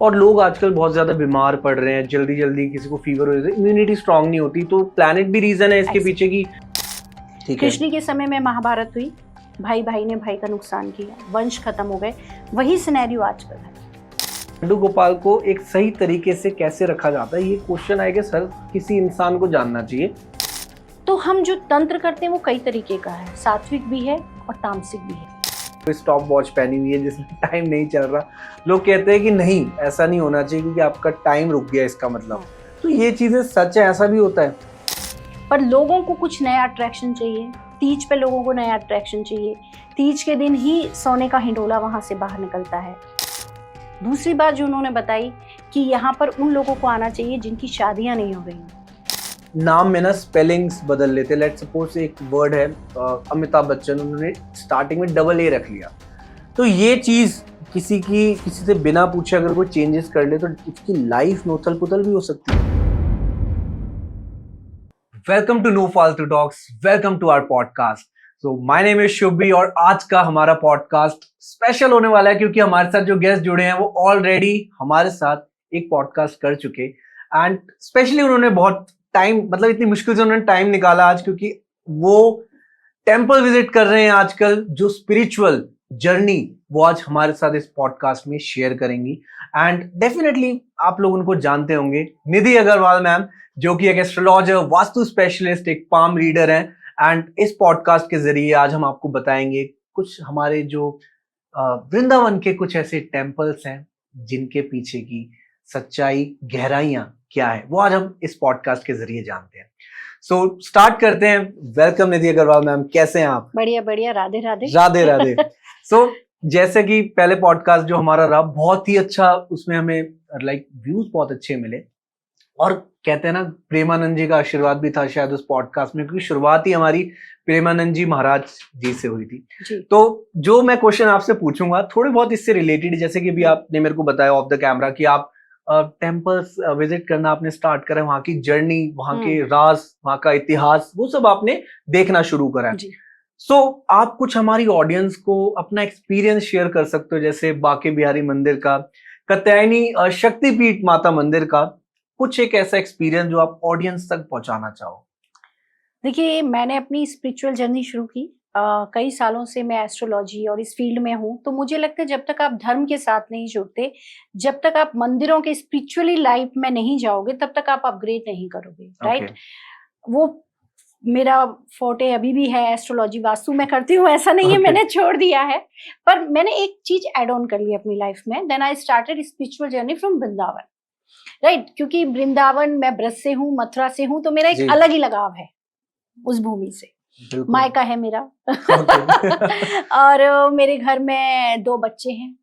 और लोग आजकल बहुत ज्यादा बीमार पड़ रहे हैं, जल्दी जल्दी किसी को फीवर हो जाता है, इम्यूनिटी स्ट्रांग नहीं होती, तो प्लैनेट भी रीजन है इसके पीछे की। ठीक है, कृष्ण के समय में महाभारत हुई, भाई भाई ने भाई का नुकसान किया, वंश खत्म हो गए, वही सिनेरियो आजकल है। लड्डू गोपाल को एक सही तरीके से कैसे रखा जाता है, ये क्वेश्चन आएगा हर किसी इंसान को जानना चाहिए। तो हम जो तंत्र करते हैं वो कई तरीके का है, सात्विक भी है और तामसिक भी है। तो स्टॉप वॉच पहनी हुई है जिसमें टाइम नहीं चल रहा, लोग कहते हैं कि नहीं ऐसा नहीं होना चाहिए क्योंकि आपका टाइम रुक गया इसका मतलब। तो ये चीजें सच है, ऐसा भी होता है। पर लोगों को कुछ नया अट्रैक्शन चाहिए, तीज पे लोगों को नया अट्रैक्शन चाहिए, तीज के दिन ही सोने का हिंडोला वहां से बाहर निकलता है। दूसरी बात जो उन्होंने बताई कि यहाँ पर उन लोगों को आना चाहिए जिनकी शादियां नहीं हो रही। नाम में ना स्पेलिंग्स बदल लेते। लेट सपोज एक वर्ड है अमिताभ बच्चन, उन्होंने स्टार्टिंग में डबल ए रख लिया, तो ये चीज किसी से बिना पूछे अगर कोई चेंजेस कर ले तो उसकी लाइफ में उथल पुथल भी हो सकती है। वेलकम टू नो फालतू talks, welcome to our podcast. So my name is Shubhi और आज का हमारा पॉडकास्ट स्पेशल होने वाला है क्योंकि हमारे साथ जो गेस्ट जुड़े हैं वो ऑलरेडी हमारे साथ एक पॉडकास्ट कर चुके एंड स्पेशली उन्होंने बहुत टाइम, मतलब इतनी मुश्किल से उन्होंने टाइम निकाला आज, क्योंकि वो टेंपल विजिट कर रहे हैं आजकल। जो स्पिरिचुअल जर्नी वो आज हमारे साथ इस पॉडकास्ट में शेयर करेंगी एंड डेफिनेटली आप लोग उनको जानते होंगे, निधि अग्रवाल मैम, जो कि एक एस्ट्रोलॉजर, वास्तु स्पेशलिस्ट, एक पाम रीडर हैं। एंड इस पॉडकास्ट के जरिए आज हम आपको बताएंगे कुछ हमारे जो वृंदावन के कुछ ऐसे टेम्पल्स हैं जिनके पीछे की सच्चाई, गहराइयां क्या है, वो आज हम इस पॉडकास्ट के जरिए जानते हैं। सो स्टार्ट करते हैं। वेलकम निधि अग्रवाल मैम, कैसे हैं आप? बढ़िया बढ़िया, राधे राधे। राधे राधे। सो जैसे कि पहले पॉडकास्ट जो हमारा रहा बहुत ही अच्छा, उसमें हमें लाइक व्यूज बहुत अच्छे मिले और कहते हैं ना प्रेमानंद जी का आशीर्वाद भी था शायद उस पॉडकास्ट में, क्योंकि शुरुआत ही हमारी प्रेमानंद जी महाराज जी से हुई थी जी। तो जो मैं क्वेश्चन आपसे पूछूंगा थोड़े बहुत इससे रिलेटेड, जैसे कि अभी आपने मेरे को बताया ऑफ द कैमरा कि आप टेम्पल्स विजिट करना आपने स्टार्ट करा, वहां की जर्नी, वहां के राज, वहां का इतिहास, वो सब आपने देखना शुरू करा। सो आप कुछ हमारी ऑडियंस को अपना एक्सपीरियंस शेयर कर सकते हो, जैसे बांके बिहारी मंदिर का, कात्यायनी शक्तिपीठ माता मंदिर का, कुछ एक ऐसा एक्सपीरियंस जो आप ऑडियंस तक पहुंचाना चाहो। देखिए, मैंने अपनी स्पिरिचुअल जर्नी शुरू की, कई सालों से मैं एस्ट्रोलॉजी और इस फील्ड में हूँ। तो मुझे लगता है जब तक आप धर्म के साथ नहीं जुड़ते, जब तक आप मंदिरों के स्पिरिचुअली लाइफ में नहीं जाओगे, तब तक आप अपग्रेड नहीं करोगे। राइट? वो मेरा फोटे अभी भी है, एस्ट्रोलॉजी वास्तु मैं करती हूँ, ऐसा नहीं है मैंने छोड़ दिया है, पर मैंने एक चीज एड ऑन कर ली अपनी लाइफ में। Then I started spiritual journey from Vrindavan. Right? क्योंकि वृंदावन, मैं ब्रज से हूँ, मथुरा से हूँ, तो मेरा एक अलग ही लगाव है उस भूमि से, मायका है मेरा। और मेरे घर में 2 बच्चे हैं,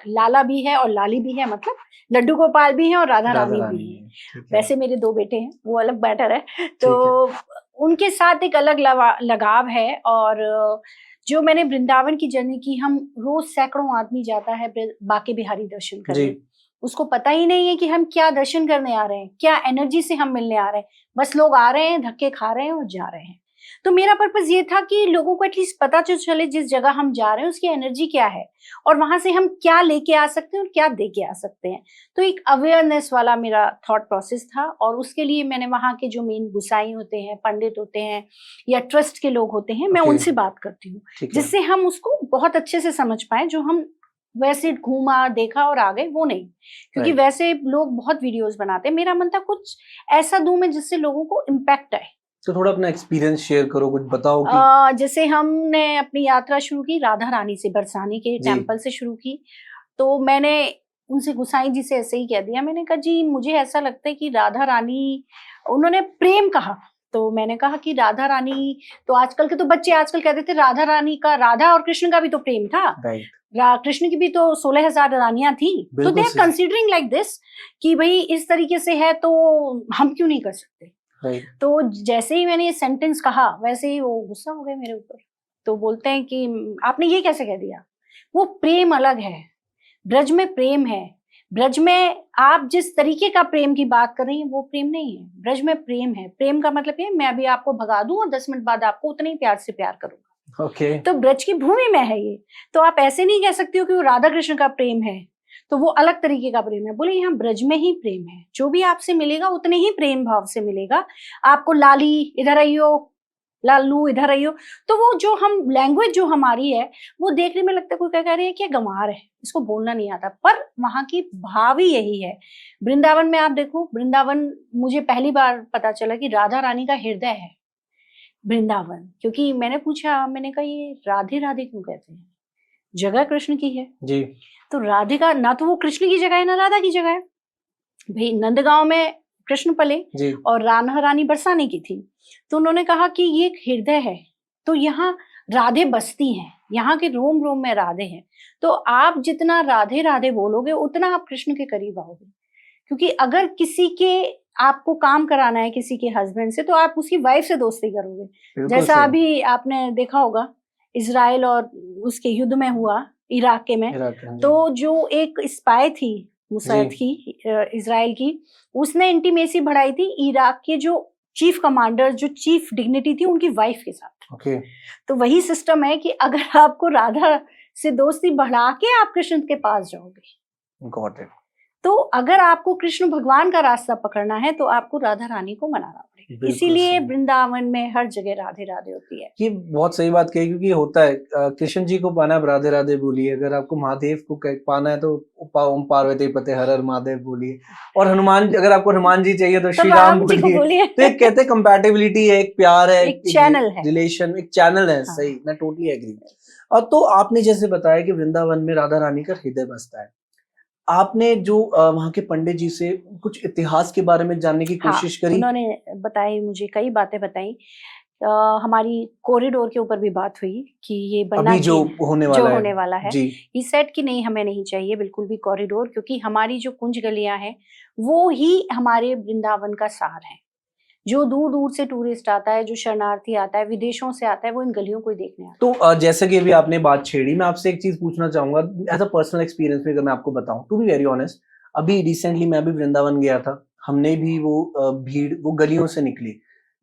लाला भी है और लाली भी है, मतलब लड्डू गोपाल भी है और राधा रानी भी है। वैसे मेरे 2 बेटे हैं, वो अलग मैटर है। तो उनके साथ एक अलग लगाव है। और जो मैंने वृंदावन की जर्नी की, हम रोज सैकड़ों आदमी जाता है बांके बिहारी दर्शन करने, उसको पता ही नहीं है कि हम क्या दर्शन करने आ रहे हैं, क्या एनर्जी से हम मिलने आ रहे हैं। बस लोग आ रहे हैं, धक्के खा रहे हैं और जा रहे हैं। तो मेरा पर्पस ये था कि लोगों को एटलीस्ट पता तो चले जिस जगह हम जा रहे हैं उसकी एनर्जी क्या है और वहां से हम क्या लेके आ सकते हैं और क्या दे के आ सकते हैं। तो एक अवेयरनेस वाला मेरा थॉट प्रोसेस था और उसके लिए मैंने वहां के जो मेन गुसाई होते हैं, पंडित होते हैं या ट्रस्ट के लोग होते हैं, मैं उनसे बात करती हूँ, जिससे हम उसको बहुत अच्छे से समझ पाए। जो हम वैसे घूमा, देखा और आ गए, वो नहीं। क्योंकि वैसे लोग बहुत वीडियोस बनाते हैं, मेरा मन था कुछ ऐसा दूं मैं जिससे लोगों को इम्पैक्ट आए। तो थोड़ा अपना एक्सपीरियंस शेयर करो, कुछ बताओ कि जैसे हमने अपनी यात्रा शुरू की राधा रानी से, बरसाने के टेम्पल से शुरू की। तो मैंने उनसे, गुसाई जी से ऐसे ही कह दिया, मैंने कहा जी मुझे ऐसा लगता है कि राधा रानी, उन्होंने प्रेम कहा, तो मैंने कहा कि राधा रानी, तो आजकल के तो बच्चे आजकल कहते थे राधा रानी का, राधा और कृष्ण का भी तो प्रेम था, कृष्ण की भी तो 16,000 रानियां थी। तो they are considering like this कि भाई इस तरीके से है तो हम क्यों नहीं कर सकते। तो जैसे ही मैंने ये सेंटेंस कहा वैसे ही वो गुस्सा हो गए मेरे ऊपर। तो बोलते हैं कि आपने ये कैसे कह दिया, वो प्रेम अलग है, ब्रज में प्रेम है, ब्रज में आप जिस तरीके का प्रेम की बात कर रही हैं वो प्रेम नहीं है, ब्रज में प्रेम है। प्रेम का मतलब ये, मैं अभी आपको भगा दूं और 10 मिनट बाद आपको उतने ही प्यार से प्यार करूंगा। तो ब्रज की भूमि में है ये। तो आप ऐसे नहीं कह सकती हो कि वो राधा कृष्ण का प्रेम है। तो वो अलग तरीके का प्रेम है। बोले यहाँ ब्रज में ही प्रेम है, जो भी आपसे मिलेगा उतने ही प्रेम भाव से मिलेगा आपको। लाली इधर आइयो, लालू इधर आइयो। तो वो जो हम लैंग्वेज जो हमारी है वो देखने में लगता है कोई क्या कह रही है कि गंवार है, इसको बोलना नहीं आता, पर वहां की भाव ही यही है। वृंदावन में आप देखो, वृंदावन मुझे पहली बार पता चला कि राधा रानी का हृदय है वृंदावन। क्योंकि मैंने पूछा, मैंने कहा ये राधे राधे क्यों कहते हैं, जगह कृष्ण की है जी। तो राधे का ना तो वो कृष्ण की जगह है ना राधा की जगह है। भाई नंदगांव में कृष्ण पले जी। और राधा रानी बरसाने की थी, तो उन्होंने कहा कि ये एक हृदय है, तो यहाँ राधे बसती हैं, यहाँ के रोम रोम में राधे हैं। तो आप जितना राधे राधे बोलोगे उतना आप कृष्ण के करीब आओगे। क्योंकि अगर किसी के आपको काम कराना है किसी के हस्बैंड से, तो आप उसकी वाइफ से दोस्ती करोगे। जैसा अभी आपने देखा होगा इजराइल और उसके युद्ध में हुआ इराक के में, तो जो एक स्पाई थी मुसैद की इजराइल की, उसने इंटीमेसी बढ़ाई थी इराक के जो चीफ कमांडर, जो चीफ डिग्निटी थी उनकी वाइफ के साथ। तो वही सिस्टम है कि अगर आपको राधा से दोस्ती बढ़ा के आप कृष्ण के पास जाओगे। Got it. तो अगर आपको कृष्ण भगवान का रास्ता पकड़ना है तो आपको राधा रानी को मनाना पड़ेगा। इसीलिए वृंदावन में हर जगह राधे राधे होती है। ये बहुत सही बात कही, क्योंकि होता है कृष्ण जी को पाना है राधे राधे बोलिए, अगर आपको महादेव को पाना है तो ओम पार्वती पते हर हर महादेव बोलिए, और हनुमान, अगर आपको हनुमान जी चाहिए तो श्री राम बोलिए। तो एक कहते हैं कंपैटिबिलिटी है, एक प्यार है, एक चैनल है, रिलेशन, एक चैनल है। सही, मैं टोटली एग्री। और तो आपने जैसे बताया कि वृंदावन में राधा रानी का हृदय बसता है, आपने जो वहाँ के पंडित जी से कुछ इतिहास के बारे में जानने की कोशिश करी? उन्होंने बताई, मुझे कई बातें बताई। हमारी कॉरिडोर के ऊपर भी बात हुई कि ये बनना अभी जो होने वाला है जी। ये सेट की नहीं, हमें नहीं चाहिए बिल्कुल भी कॉरिडोर, क्योंकि हमारी जो कुंज गलियां हैं वो ही हमारे वृंदावन का सार है। जो दूर दूर से टूरिस्ट आता है, जो शरणार्थी आता है, विदेशों से आता है, वो इन गलियों को ही देखने आता है। तो जैसे कि अभी आपने बात छेड़ी, मैं आपसे एक चीज पूछना चाहूंगा एज अ पर्सनल एक्सपीरियंस में, अगर मैं आपको बताऊं, टू बी वेरी ऑनेस्ट, अभी रिसेंटली मैं भी वृंदावन गया था, हमने भी वो भीड़, वो गलियों से निकली,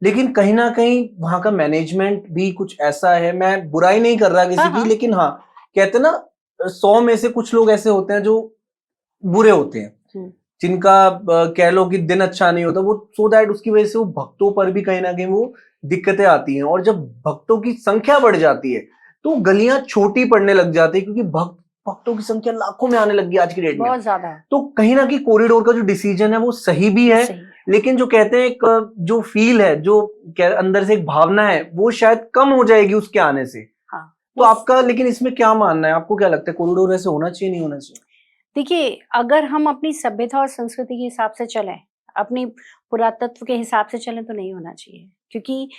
लेकिन कहीं ना कहीं वहां का मैनेजमेंट भी कुछ ऐसा है, मैं बुराई नहीं कर रहा किसी की, लेकिन हाँ, कहते ना 100 में से कुछ लोग ऐसे होते हैं जो बुरे होते हैं, जिनका कह लो कि दिन अच्छा नहीं होता, वो सो दैट उसकी वजह से वो भक्तों पर भी कहीं ना कहीं वो दिक्कतें आती हैं। और जब भक्तों की संख्या बढ़ जाती है तो गलियां छोटी पड़ने लग जाती है, क्योंकि भक्तों की संख्या लाखों में आने लगी आज की डेट में, बहुत ज्यादा। तो कहीं ना कहीं कॉरिडोर का जो डिसीजन है वो सही भी है, लेकिन जो कहते हैं एक जो फील है, जो अंदर से एक भावना है, वो शायद कम हो जाएगी उसके आने से। तो आपका लेकिन इसमें क्या मानना है, आपको क्या लगता है कॉरिडोर ऐसे होना चाहिए, नहीं होना चाहिए? देखिए, अगर हम अपनी सभ्यता और संस्कृति के हिसाब से चलें, अपनी पुरातत्व के हिसाब से चलें, तो नहीं होना चाहिए। क्योंकि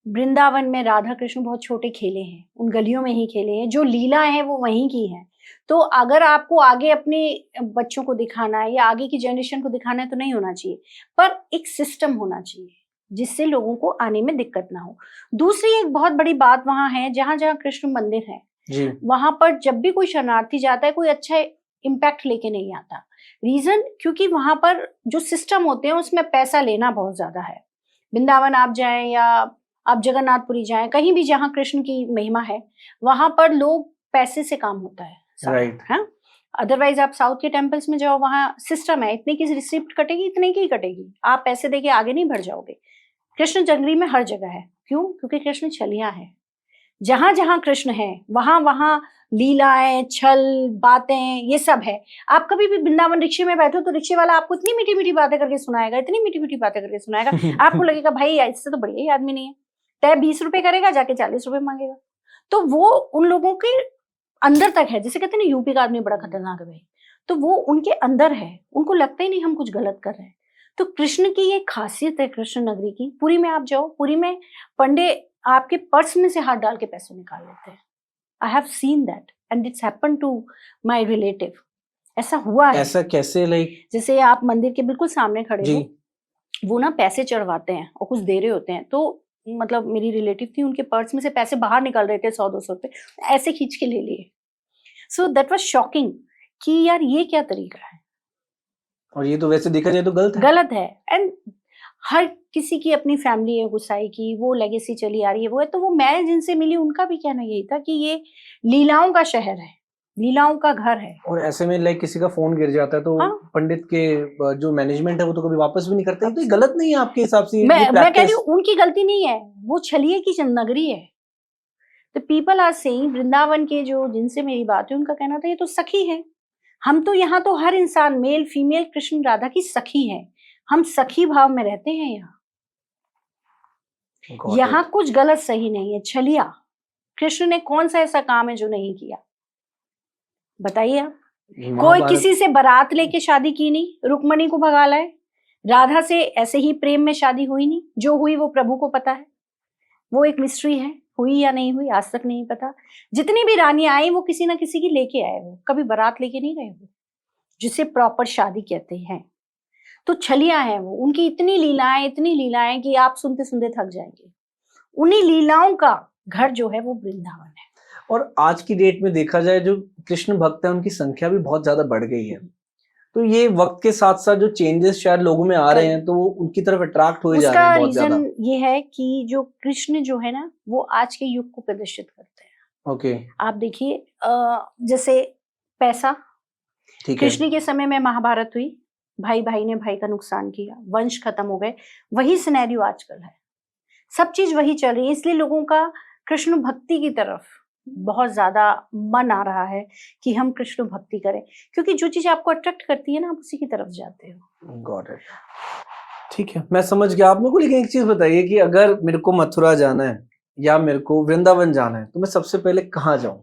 वृंदावन में राधा कृष्ण बहुत छोटे खेले हैं, उन गलियों में ही खेले हैं, जो लीला है वो वहीं की है। तो अगर आपको आगे अपने बच्चों को दिखाना है या आगे की जनरेशन को दिखाना है तो नहीं होना चाहिए, पर एक सिस्टम होना चाहिए जिससे लोगों को आने में दिक्कत ना हो। दूसरी एक बहुत बड़ी बात वहां है, जहां जहां कृष्ण मंदिर है वहां पर जब भी कोई शरणार्थी जाता है, कोई अच्छा इम्पैक्ट लेके नहीं आता। रीजन, क्योंकि वहां पर जो सिस्टम होते हैं उसमें पैसा लेना बहुत ज्यादा है। वृंदावन आप जाएं या आप जगन्नाथपुरी जाएं, कहीं भी जहां कृष्ण की महिमा है, वहां पर लोग पैसे से काम होता है, राइट। हाँ, अदरवाइज आप साउथ के टेम्पल्स में जाओ, वहां सिस्टम है, इतने की रिसिप्ट कटेगी, इतने की कटेगी, आप पैसे देके आगे नहीं बढ़ जाओगे। कृष्ण जंगली में हर जगह है, क्यों? क्योंकि कृष्ण छलिया है। जहां जहां कृष्ण है वहां वहां लीलाएं, छल, बातें, ये सब है। आप कभी भी वृंदावन रिक्शे में बैठो तो रिक्शे वाला आपको इतनी मीठी मीठी बातें करके सुनाएगा, इतनी मीठी मीठी बातें करके सुनाएगा, आपको लगेगा भाई इससे तो बढ़िया ही आदमी नहीं है। तय 20 रुपए करेगा, जाके 40 रुपए मांगेगा। तो वो उन लोगों के अंदर तक है, जैसे कहते हैं ना यूपी का आदमी बड़ा खतरनाक है भाई, तो वो उनके अंदर है, उनको लगता ही नहीं हम कुछ गलत कर रहे हैं। तो कृष्ण की ये खासियत है कृष्ण नगरी की। पुरी में आप जाओ, पुरी में पंडे आपके पर्स में से हाथ डाल के पैसे निकाल लेते हैं। I have seen that and it's happened to my relative. ऐसा हुआ है। ऐसा कैसे? लाइक जैसे आप मंदिर के बिल्कुल सामने खड़े हो, वो ना पैसे चढ़वाते हैं और कुछ दे रहे होते हैं, तो मतलब मेरी रिलेटिव थी, उनके पर्स में से पैसे बाहर निकल रहे थे 100-200 रुपए, ऐसे खींच के ले लिए। सो दैट वाज शॉकिंग कि यार ये क्या तरीका है। और ये तो वैसे देखा जाए तो गलत है। एंड हर किसी की अपनी फैमिली है गुसाई की, वो लेगेसी चली आ रही है, वो है। तो वो मैं जिनसे मिली उनका भी कहना यही था कि ये लीलाओं का शहर है, लीलाओं का घर है। और ऐसे में लाइक किसी का फोन गिर जाता है तो हाँ। पंडित के जो मैनेजमेंट है वो तो कभी वापस भी नहीं करते। तो ये गलत नहीं है आपके हिसाब से? मैं कह रही हूँ उनकी गलती नहीं है, वो छलिए की नगरी है। तो पीपल आर सेइंग, वृंदावन के जो जिनसे मेरी बात है उनका कहना था ये तो सखी है। हम तो यहाँ तो हर इंसान मेल फीमेल कृष्ण राधा की सखी है, हम सखी भाव में रहते हैं यहाँ कुछ गलत सही नहीं है। छलिया, कृष्ण ने कौन सा ऐसा काम है जो नहीं किया, बताइए आप। कोई किसी से बारात लेके शादी की नहीं, रुक्मणी को भगा लाए। राधा से ऐसे ही प्रेम में शादी हुई नहीं, जो हुई वो प्रभु को पता है, वो एक मिस्ट्री है, हुई या नहीं हुई आज तक नहीं पता। जितनी भी रानी आई वो किसी ना किसी की लेके आए, वो कभी बारात लेके नहीं गए, वो जिसे प्रॉपर शादी कहते हैं। तो छलिया है वो, उनकी इतनी लीलाएं कि आप सुनते सुनते थक जाएंगे। उन्हीं लीलाओं का घर जो है वो वृंदावन है। और आज की डेट में देखा जाए जो कृष्ण भक्त है उनकी संख्या भी बहुत ज्यादा बढ़ गई है। तो ये वक्त के साथ साथ जो चेंजेस शायद लोगों में आ रहे हैं तो वो उनकी तरफ अट्रैक्ट हो जा रहे हैं बहुत ज्यादा। उसका रीजन ये है कि जो कृष्ण जो है ना वो आज के युग को प्रदर्शित करते हैं। ओके। आप देखिए जैसे पैसा, कृष्ण के समय में महाभारत हुई, भाई भाई ने भाई का नुकसान किया, वंश खत्म हो गए। वही सिनेरियो आजकल है, सब चीज वही चल रही है। इसलिए लोगों का कृष्ण भक्ति की तरफ बहुत ज्यादा मन आ रहा है कि हम कृष्ण भक्ति करें, क्योंकि जो चीज आपको अट्रैक्ट करती है ना आप उसी की तरफ जाते हो। गॉट इट, ठीक है, मैं समझ गया। आप मेरे को लेकिन एक चीज बताइए कि अगर मेरे को मथुरा जाना है या मेरे को वृंदावन जाना है तो मैं सबसे पहले कहाँ जाऊं?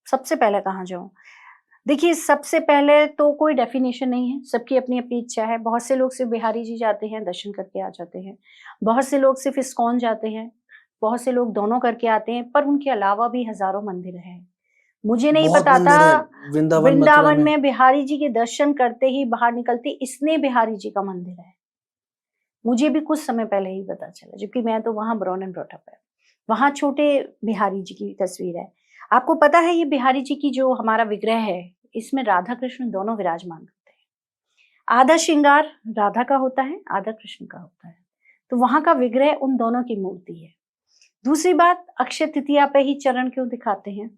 सबसे पहले कहाँ जाऊं? देखिए सबसे पहले तो कोई डेफिनेशन नहीं है, सबकी अपनी अपनी इच्छा है। बहुत से लोग सिर्फ बिहारी जी जाते हैं, दर्शन करके आ जाते हैं। बहुत से लोग सिर्फ इस्कॉन जाते हैं, बहुत से लोग दोनों करके आते हैं। पर उनके अलावा भी हजारों मंदिर हैं। मुझे नहीं पता था वृंदावन में बिहारी जी के दर्शन करते ही बाहर निकलते इसने बिहारी जी का मंदिर है। मुझे भी कुछ समय पहले ही पता चला, जबकि मैं तो वहां ब्रॉन एंड ब्रॉट अप है। वहां छोटे बिहारी जी की तस्वीर है। आपको पता है ये बिहारी जी की जो हमारा विग्रह है इसमें राधा कृष्ण दोनों विराजमान होते हैं। आधा श्रृंगार राधा का होता है, आधा कृष्ण का होता है। तो वहां का विग्रह उन दोनों की मूर्ति है। दूसरी बात, अक्षय तृतीया पे ही चरण क्यों दिखाते हैं?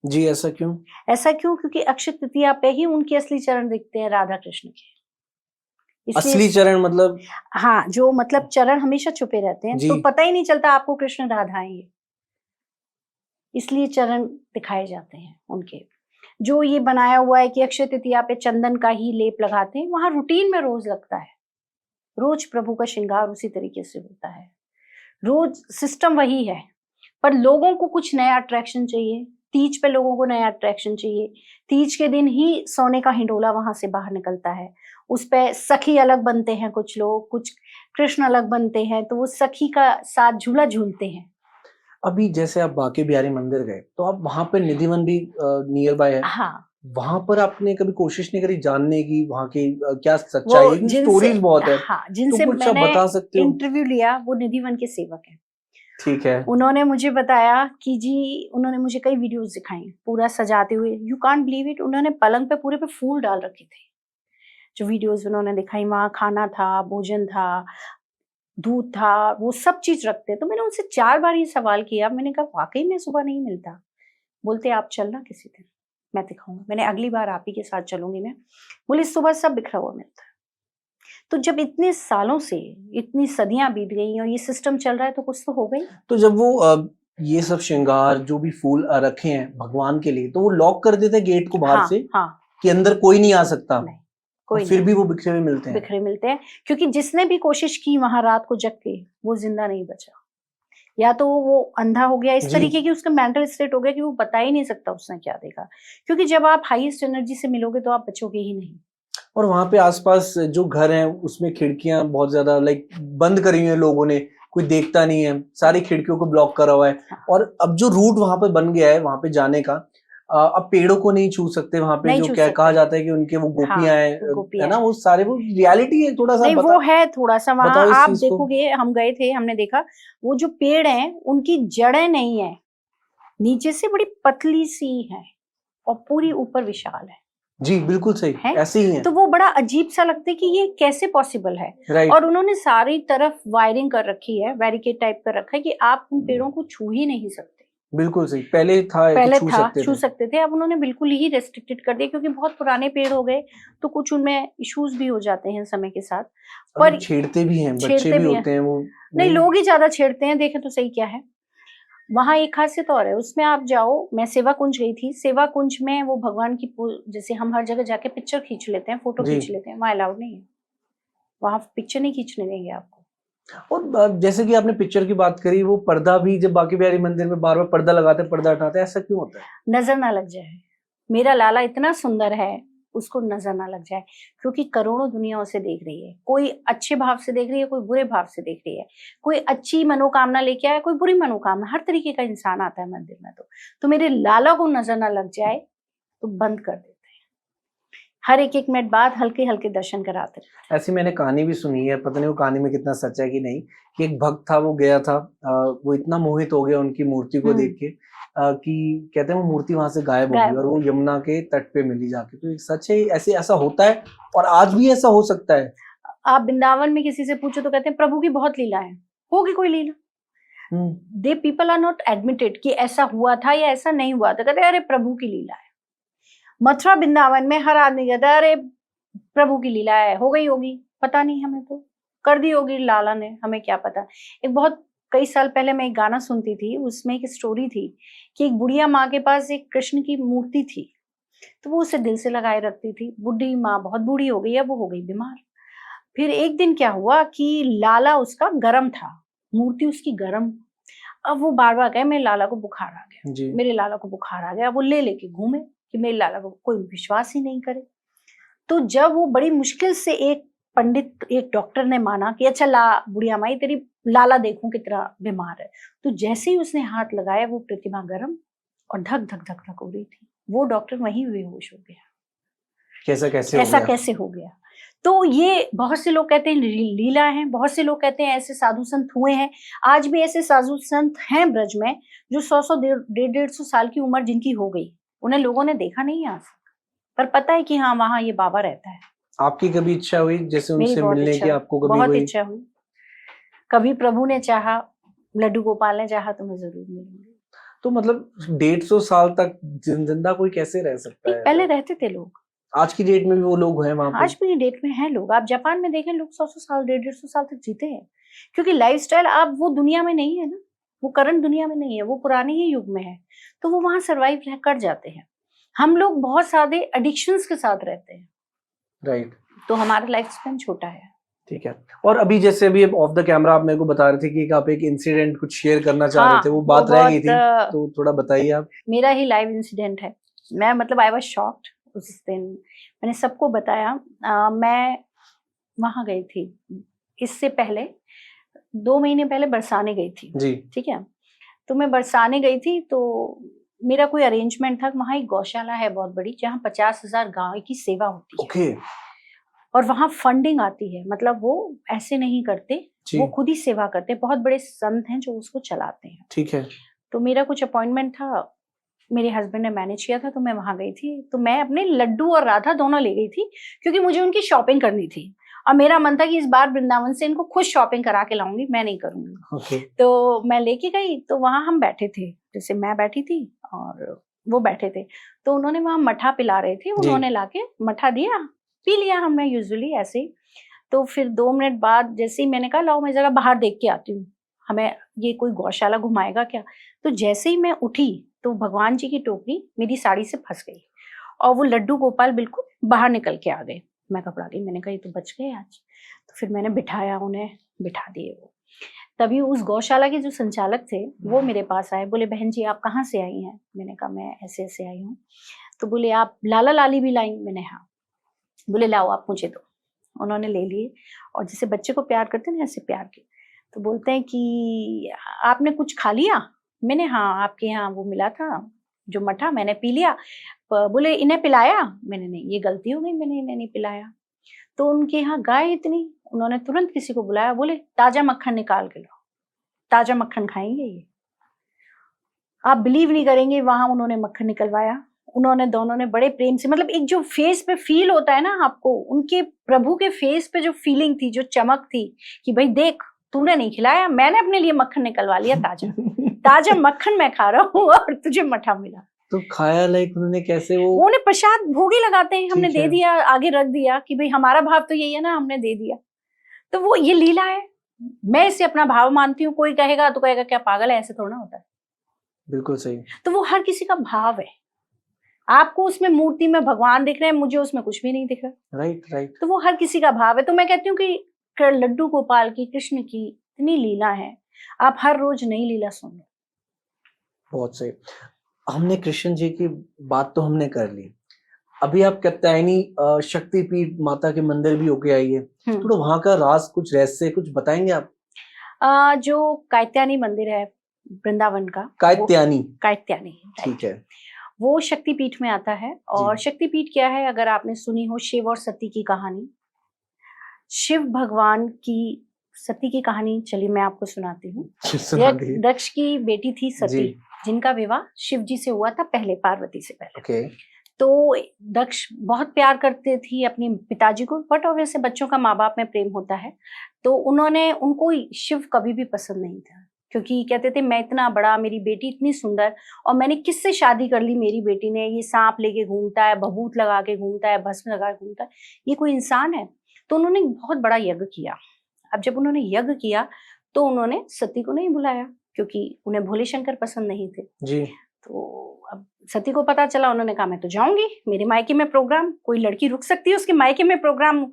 जी ऐसा क्यों? ऐसा क्यों? क्योंकि अक्षय तृतीया पे ही उनके असली चरण दिखते हैं राधा कृष्ण के। असली चरण मतलब? हाँ, जो मतलब चरण हमेशा छुपे रहते हैं तो पता ही नहीं चलता आपको कृष्ण राधा है ये, इसलिए चरण दिखाए जाते हैं उनके। जो ये बनाया हुआ है कि अक्षय तृतीया पे चंदन का ही लेप लगाते हैं, वहां रूटीन में रोज लगता है। रोज प्रभु का श्रृंगार उसी तरीके से होता है, रोज सिस्टम वही है। पर लोगों को कुछ नया अट्रैक्शन चाहिए। तीज पे लोगों को नया अट्रैक्शन चाहिए। तीज के दिन ही सोने का हिंडोला वहां से बाहर निकलता है। उस पे सखी अलग बनते हैं कुछ लोग, कुछ कृष्ण अलग बनते हैं, तो वो सखी का साथ झूला झूलते हैं। अभी जैसे आप बांके बिहारी मंदिर गए तो आप वहां पे निधिवन भी नियर बाय है। हाँ, वहां पर आपने कभी कोशिश नहीं करी जानने की वहां की क्या सच्चाई है? स्टोरीज बहुत है। हाँ, जिनसे तो कुछ आप बता सकते हो? इंटरव्यू लिया, वो निधिवन के सेवक है। ठीक है। उन्होंने मुझे बताया कि जी, उन्होंने मुझे कई वीडियोस दिखाई पूरा सजाते हुए। यू कांट बिलीव इट, उन्होंने पलंग पे पूरे पे फूल डाल रखे थे। जो वीडियोस उन्होंने दिखाई, वहां खाना था, भोजन था, दूध था, वो सब चीज रखते। तो मैंने उनसे 4 बार ये सवाल किया। मैंने कहा वाकई में सुबह नहीं मिलता? बोलते आप चलना किसी दिन, मैं दिखाऊंगा। मैंने अगली बार आप ही के साथ चलूंगी मैं। बोले सुबह सब बिखरा हुआ मिलता है। तो जब इतने सालों से, इतनी सदियां बीत गई और ये सिस्टम चल रहा है तो कुछ तो हो गई। तो जब वो ये सब श्रृंगार जो भी फूल रखे हैं भगवान के लिए, तो वो लॉक कर देते गेट को बाहर से? हाँ, कि अंदर कोई नहीं आ सकता? नहीं, कोई फिर भी वो बिखरे हुए मिलते हैं? बिखरे मिलते हैं, क्योंकि जिसने भी कोशिश की वहां रात को जग के, वो जिंदा नहीं बचा। या तो वो अंधा हो गया, इस तरीके की उसका मेंटल स्टेट हो गया कि वो बता ही नहीं सकता उसने क्या देखा। क्योंकि जब आप हाईएस्ट एनर्जी से मिलोगे तो आप बचोगे ही नहीं। और वहां पे आसपास जो घर हैं उसमें खिड़कियां बहुत ज्यादा लाइक बंद करी हुई हैं लोगों ने, कोई देखता नहीं है, सारी खिड़कियों को ब्लॉक करा हुआ है। और अब जो रूट वहां पे बन गया है वहां पे जाने का, अब पेड़ों को नहीं छू सकते वहां पे, जो क्या कहा जाता है कि उनके वो गोपियां हैं, है ना, वो सारे, वो रियलिटी है थोड़ा सा? नहीं, वो है थोड़ा सा वहां आप देखोगे, हम गए थे, हमने देखा वो जो पेड़ हैं उनकी जड़ें नहीं है, नीचे से बड़ी पतली सी है और पूरी ऊपर विशाल है। जी बिल्कुल सही है? ऐसे ही है। तो वो बड़ा अजीब सा लगता है कि ये कैसे पॉसिबल है। और उन्होंने सारी तरफ वायरिंग कर रखी है, बैरिकेड टाइप कर रखा है कि आप उन पेड़ों को छू ही नहीं सकते। बिल्कुल सही, पहले था कि पहले छू था सकते छू थे। सकते थे, अब उन्होंने बिल्कुल ही रेस्ट्रिक्टेड कर दिया क्योंकि बहुत पुराने पेड़ हो गए तो कुछ उनमें इश्यूज भी हो जाते हैं समय के साथ। और पर लोग छेड़ते भी हैं, बच्चे छेड़ते भी भी हैं, होते हैं वो। नहीं लोग ही ज्यादा छेड़ते हैं, देखे तो सही क्या है। वहां एक खासियत और है, उसमें आप जाओ, मैं सेवा कुंज गई थी, सेवा कुंज में वो भगवान की जैसे हम हर जगह जाके पिक्चर खींच लेते हैं, फोटो जी। खींच लेते हैं, वहां अलाउड नहीं है, वहां पिक्चर नहीं खींचने देंगे आपको। और जैसे कि आपने पिक्चर की बात करी, वो पर्दा भी जब बांके बिहारी मंदिर में बार बार पर्दा लगाते हैं, पर्दा हटाते हैं, ऐसा क्यों होता है? नजर ना लग जाए, मेरा लाला इतना सुंदर है, उसको नजर ना लग जाए, क्योंकि करोड़ों दुनिया उसे देख रही है, कोई अच्छे भाव से देख रही है, कोई बुरे भाव से देख रही है, कोई अच्छी मनोकामना लेके आया, कोई बुरी मनोकामना, हर तरीके का इंसान आता है मंदिर में। तो मेरे लाला को नजर ना लग जाए तो बंद कर देते हैं, हर एक मिनट बाद हल्के हल्के दर्शन कराते हैं। ऐसी मैंने कहानी भी सुनी है, पता नहीं वो कहानी में कितना सच है कि नहीं, कि एक भक्त था, वो गया था, वो इतना मोहित हो गया उनकी मूर्ति को देख के, कि कहते हैं वो मूर्ति वहां से गायब हो गई और वो यमुना के तट पे मिली जाके। तो एक सच है, ऐसे ऐसा होता है और आज भी ऐसा हो सकता है। आप वृंदावन में किसी से पूछो तो कहते हैं प्रभु की बहुत लीला है, होगी कोई लीला, the people are not admitted कि ऐसा हुआ था या ऐसा नहीं हुआ था, कहते अरे प्रभु की लीला है। मथुरा वृंदावन में हर आदमी कहता है अरे प्रभु की लीला है, हो गई होगी, पता नहीं, हमें तो कर दी होगी लाला ने, हमें क्या पता। एक बहुत कई साल पहले मैं एक गाना सुनती थी, उसमें एक स्टोरी थी कि एक बुढ़िया माँ के पास एक कृष्ण की मूर्ति थी, तो वो उसे दिल से लगाए रखती थी। बुढ़ी माँ बहुत बूढ़ी हो गई, अब वो हो गई बीमार। फिर एक दिन क्या हुआ कि लाला उसका गरम था, मूर्ति उसकी गरम। अब वो बार बार कहे मेरे लाला को बुखार आ गया जी। मेरे लाला को बुखार आ गया, वो ले लेके घूमे कि मेरे लाला को, कोई विश्वास ही नहीं करे। तो जब वो बड़ी मुश्किल से एक पंडित, एक डॉक्टर ने माना कि अच्छा ला बुढ़िया माई तेरी लाला देखूं कितना बीमार है, तो जैसे ही उसने हाथ लगाया वो प्रतिमा गरम और धक धक धक धक हो रही थी, वो डॉक्टर वहीं बेहोश हो गया। कैसा कैसे हो ऐसा गया? कैसे हो गया? तो ये बहुत से लोग कहते हैं लीला है, बहुत से लोग कहते हैं ऐसे साधु संत हुए हैं, आज भी ऐसे साधु संत हैं ब्रज में जो 100 150 साल की उम्र जिनकी हो गई, उन्हें लोगों ने देखा नहीं आज, पर पता है कि हाँ वहां ये बाबा रहता है। आपकी कभी इच्छा हुई जैसे मेरी उनसे बहुत मिलने इच्छा की? हुई, आपको कभी बहुत कोई? इच्छा हुई, कभी प्रभु ने चाहा, लड्डू गोपाल ने चाहा तो मैं जरूर मिलूंगी। तो मतलब 150 साल तक जिंदा कोई कैसे रह सकता है? पहले रहते थे लोग, आज की डेट में भी वो लोग हैं वहां पे? आज भी डेट में हैं लोग। आप जापान में देखें, लोग 100 साल 150 साल तक जीते हैं, क्योंकि लाइफस्टाइल अब वो दुनिया में नहीं है ना, वो करंट दुनिया में नहीं है, वो पुराने ही युग में है, तो वो वहां सरवाइव कर जाते हैं। हम लोग बहुत सारे एडिक्शंस के साथ रहते हैं, राइट। तो हमारा लाइफ स्पैन छोटा है। ठीक है। और अभी जैसे अभी ऑफ द कैमरा आप मेरे को बता रहे थे कि आप एक इंसिडेंट कुछ शेयर करना चाह रहे थे, वो बात रह गई थी, तो थोड़ा बताइए आप। मेरा ही लाइव इंसिडेंट है, मैं मतलब आई वाज शॉक्ड उस दिन, मैंने सबको बताया। मैं वहां गई थी, इससे पहले 2 महीने पहले बरसाने गई थी जी। ठीक है, तो मैं बरसाने गई थी, तो मेरा कोई अरेंजमेंट था, वहां एक गौशाला है बहुत बड़ी जहाँ 50,000 गाय की सेवा होती है। ओके। और वहां फंडिंग आती है, मतलब वो ऐसे नहीं करते, वो खुद ही सेवा करते हैं, बहुत बड़े संत हैं जो उसको चलाते हैं। ठीक है। तो मेरा कुछ अपॉइंटमेंट था, मेरे हस्बैंड ने मैनेज किया था, तो मैं वहां गई थी। तो मैं अपने लड्डू और राधा दोनों ले गई थी, क्योंकि मुझे उनकी शॉपिंग करनी थी, और मेरा मन था कि इस बार वृंदावन से इनको खुद शॉपिंग करा के लाऊंगी, मैं नहीं करूंगी। okay. तो मैं लेके गई, तो वहां हम बैठे थे, जैसे मैं बैठी थी और वो बैठे थे, तो उन्होंने वहां मठा पिला रहे थे, उन्होंने लाके मठा दिया, पी लिया हमने यूजुअली ऐसे ही। तो फिर 2 मिनट बाद जैसे ही मैंने कहा लाओ मैं जरा बाहर देख के आती हूँ, हमें ये कोई गौशाला घुमाएगा क्या। तो जैसे ही मैं उठी तो भगवान जी की टोकरी मेरी साड़ी से फंस गई और वो लड्डू गोपाल बिल्कुल बाहर निकल के आ गए। मैं घबरा गई, मैंने कहा ये तो बच गए आज। तो फिर मैंने बिठाया, उन्हें बिठा दिए। वो तभी उस गौशाला के जो संचालक थे वो मेरे पास आए, बोले बहन जी आप कहाँ से आई हैं? मैंने कहा मैं ऐसे ऐसे आई हूँ। तो बोले आप लाला लाली भी लाई? मैंने हाँ। बोले लाओ आप मुझे दो। उन्होंने ले लिए और जैसे बच्चे को प्यार करते ना ऐसे प्यार किए। तो बोलते हैं कि आपने कुछ खा लिया? मैंने हाँ, आपके यहाँ वो मिला था जो मठा, मैंने पी लिया। बोले इन्हें पिलाया? मैंने नहीं, ये गलती हो गई, मैंने इन्हें नहीं पिलाया। तो उनके यहाँ गाय इतनी, उन्होंने तुरंत किसी को बुलाया, बोले ताजा मक्खन निकाल के लाओ, ताजा मक्खन खाएंगे ये। आप बिलीव नहीं करेंगे, वहां उन्होंने मक्खन निकलवाया, उन्होंने दोनों ने बड़े प्रेम से, मतलब एक जो फेस पे फील होता है ना आपको, उनके प्रभु के फेस पे जो फीलिंग थी, जो चमक थी कि भाई देख तूने नहीं खिलाया, मैंने अपने लिए मक्खन निकलवा लिया ताजा। ताजा मक्खन मैं खा रहा हूँ और तुझे मठा मिला। तो खाया लाइक उन्होंने कैसे वो उन्हें प्रसाद भोग ही लगाते हैं, हमने ठीक दे है। दिया, आगे रख दिया कि भाई हमारा भाव तो यही है ना, हमने दे दिया। तो वो ये लीला है, मैं इसे अपना भाव मानती हूँ। कोई कहेगा तो कहेगा क्या पागल है, ऐसे थोड़ा होता है। बिल्कुल सही। तो वो हर किसी का भाव है। आपको उसमें मूर्ति में भगवान दिख रहे हैं, मुझे उसमें कुछ भी नहीं दिख रहा। Right right. तो वो हर किसी का भाव है। तो मैं कहती हूँ कि लड्डू गोपाल की, कृष्ण की इतनी लीला है, आप हर रोज नई लीला सुन लो। बहुत सही। हमने कृष्ण जी की बात तो हमने कर ली, अभी आप कात्यायनी शक्तिपीठ माता के मंदिर भी होके आई है, थोड़ा वहां का राज, कुछ रहस्य कुछ बताएंगे आप? जो कात्यायनी मंदिर है वृंदावन का, कात्यायनी कात्यायनी, ठीक है, वो शक्तिपीठ में आता है। और शक्तिपीठ क्या है, अगर आपने सुनी हो शिव और सती की कहानी, शिव भगवान की सती की कहानी, चलिए मैं आपको सुनाती हूँ। दक्ष की बेटी थी सती, जिनका विवाह शिव जी से हुआ था पहले, पार्वती से पहले। okay. तो दक्ष बहुत प्यार करते थी अपने पिताजी को, बट ऑब्वियसली बच्चों का माँ बाप में प्रेम होता है। तो उनको शिव कभी भी पसंद नहीं था, क्योंकि कहते थे मैं इतना बड़ा, मेरी बेटी इतनी सुंदर, और मैंने किससे शादी कर ली, मेरी बेटी ने, ये सांप लेके घूमता है, भभूत लगा के घूमता है, भस्म लगा के घूमता है, ये कोई इंसान है? तो उन्होंने बहुत बड़ा यज्ञ किया। अब जब उन्होंने यज्ञ किया तो उन्होंने सती को नहीं बुलाया, क्योंकि उन्हें भोले शंकर पसंद नहीं थे जी। तो अब सती को पता चला, उन्होंने कहा मैं तो जाऊंगी, मेरे मायके में प्रोग्राम, कोई लड़की रुक सकती है उसके मायके में प्रोग्राम?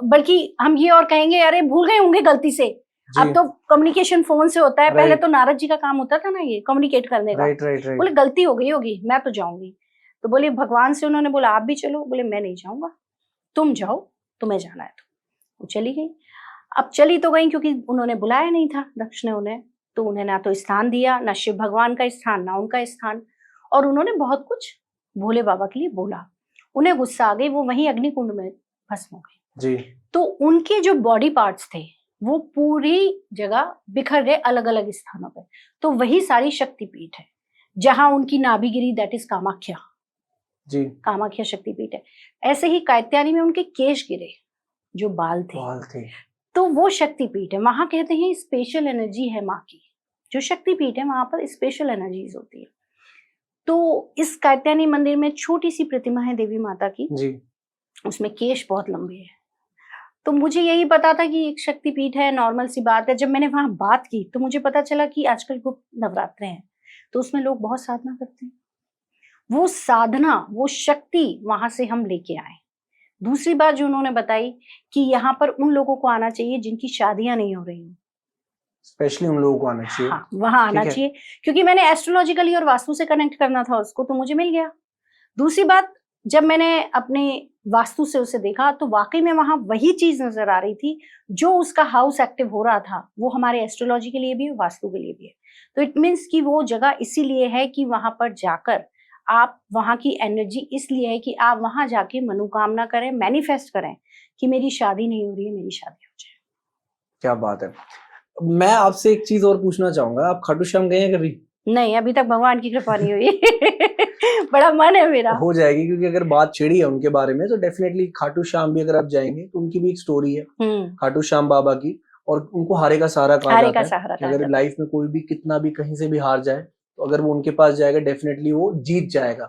बल्कि हम ये और कहेंगे अरे भूल गए होंगे गलती से, अब तो कम्युनिकेशन फोन से होता है, पहले तो नारद जी का काम होता था ना ये कम्युनिकेट करने का। बोले गलती हो गई होगी, मैं तो जाऊंगी। तो बोले भगवान से उन्होंने बोला आप भी चलो, बोले मैं नहीं जाऊंगा, तुम जाओ, तुम्हें जाना है तो। वो चली गई। अब चली तो गई क्योंकि उन्होंने बुलाया नहीं था दक्ष ने उन्हें, तो उन्हें ना तो स्थान दिया, ना शिव भगवान का स्थान, ना उनका स्थान, और उन्होंने बहुत कुछ भोले बाबा के लिए बोला। उन्हें गुस्सा आ गई, वो वहीं अग्निकुंड में भस्म हो गई जी। तो उनके जो बॉडी पार्ट्स थे वो पूरी जगह बिखर गए अलग अलग स्थानों पे। तो वही सारी शक्तिपीठ है जहां उनकी नाभि गिरी, दैट इज कामाख्या जी, कामाख्या शक्तिपीठ है। ऐसे ही कात्यायनी में उनके केश गिरे, जो बाल थे। तो वो शक्तिपीठ है, वहां कहते हैं स्पेशल एनर्जी है माँ की। जो शक्तिपीठ है वहां पर स्पेशल एनर्जीज होती है। तो इस कात्यायनी मंदिर में छोटी सी प्रतिमा है देवी माता की जी, उसमें केश बहुत लंबे हैं। तो मुझे यही पता था कि एक शक्तिपीठ है, नॉर्मल सी बात है। जब मैंने वहां बात की तो मुझे पता चला कि आजकल गुप्त नवरात्रे हैं, तो उसमें लोग बहुत साधना करते हैं। वो साधना, वो शक्ति वहां से हम लेके आए। दूसरी बात जो उन्होंने बताई कि यहाँ पर उन लोगों को आना चाहिए जिनकी शादियां नहीं हो रही, स्पेशली उन लोगों को आना चाहिए। हाँ, वहां आना चाहिए, क्योंकि मैंने एस्ट्रोलॉजिकली और वास्तु से कनेक्ट करना था उसको, तो मुझे मिल गया। दूसरी बात, जब मैंने अपने वास्तु से उसे देखा तो वाकई में वहां वही चीज नजर आ रही थी, जो उसका हाउस एक्टिव हो रहा था वो हमारे एस्ट्रोलॉजी के लिए भी है, वास्तु के लिए भी है। तो इट मीन्स कि वो जगह इसीलिए है कि वहां पर जाकर आप, वहां की एनर्जी इसलिए है कि आप वहां जाके मनोकामना करें, मैनिफेस्ट करें कि मेरी शादी नहीं हो रही है, मेरी शादी हो जाए। क्या बात है। मैं आपसे एक चीज और पूछना चाहूंगा, आप खाटू श्याम गए हैं कभी? नहीं, अभी तक भगवान की कृपा नहीं हुई। बड़ा मन है मेरा। हो जाएगी, क्योंकि अगर बात छिड़ी है उनके बारे में तो डेफिनेटली खाटू श्याम भी अगर आप जाएंगे तो उनकी भी एक स्टोरी है खाटू श्याम बाबा की, और उनको हारे का सहारा कहा जाता है कि अगर लाइफ में कोई भी कितना भी कहीं से भी हार जाए तो अगर वो उनके पास जाएगा डेफिनेटली वो जीत जाएगा।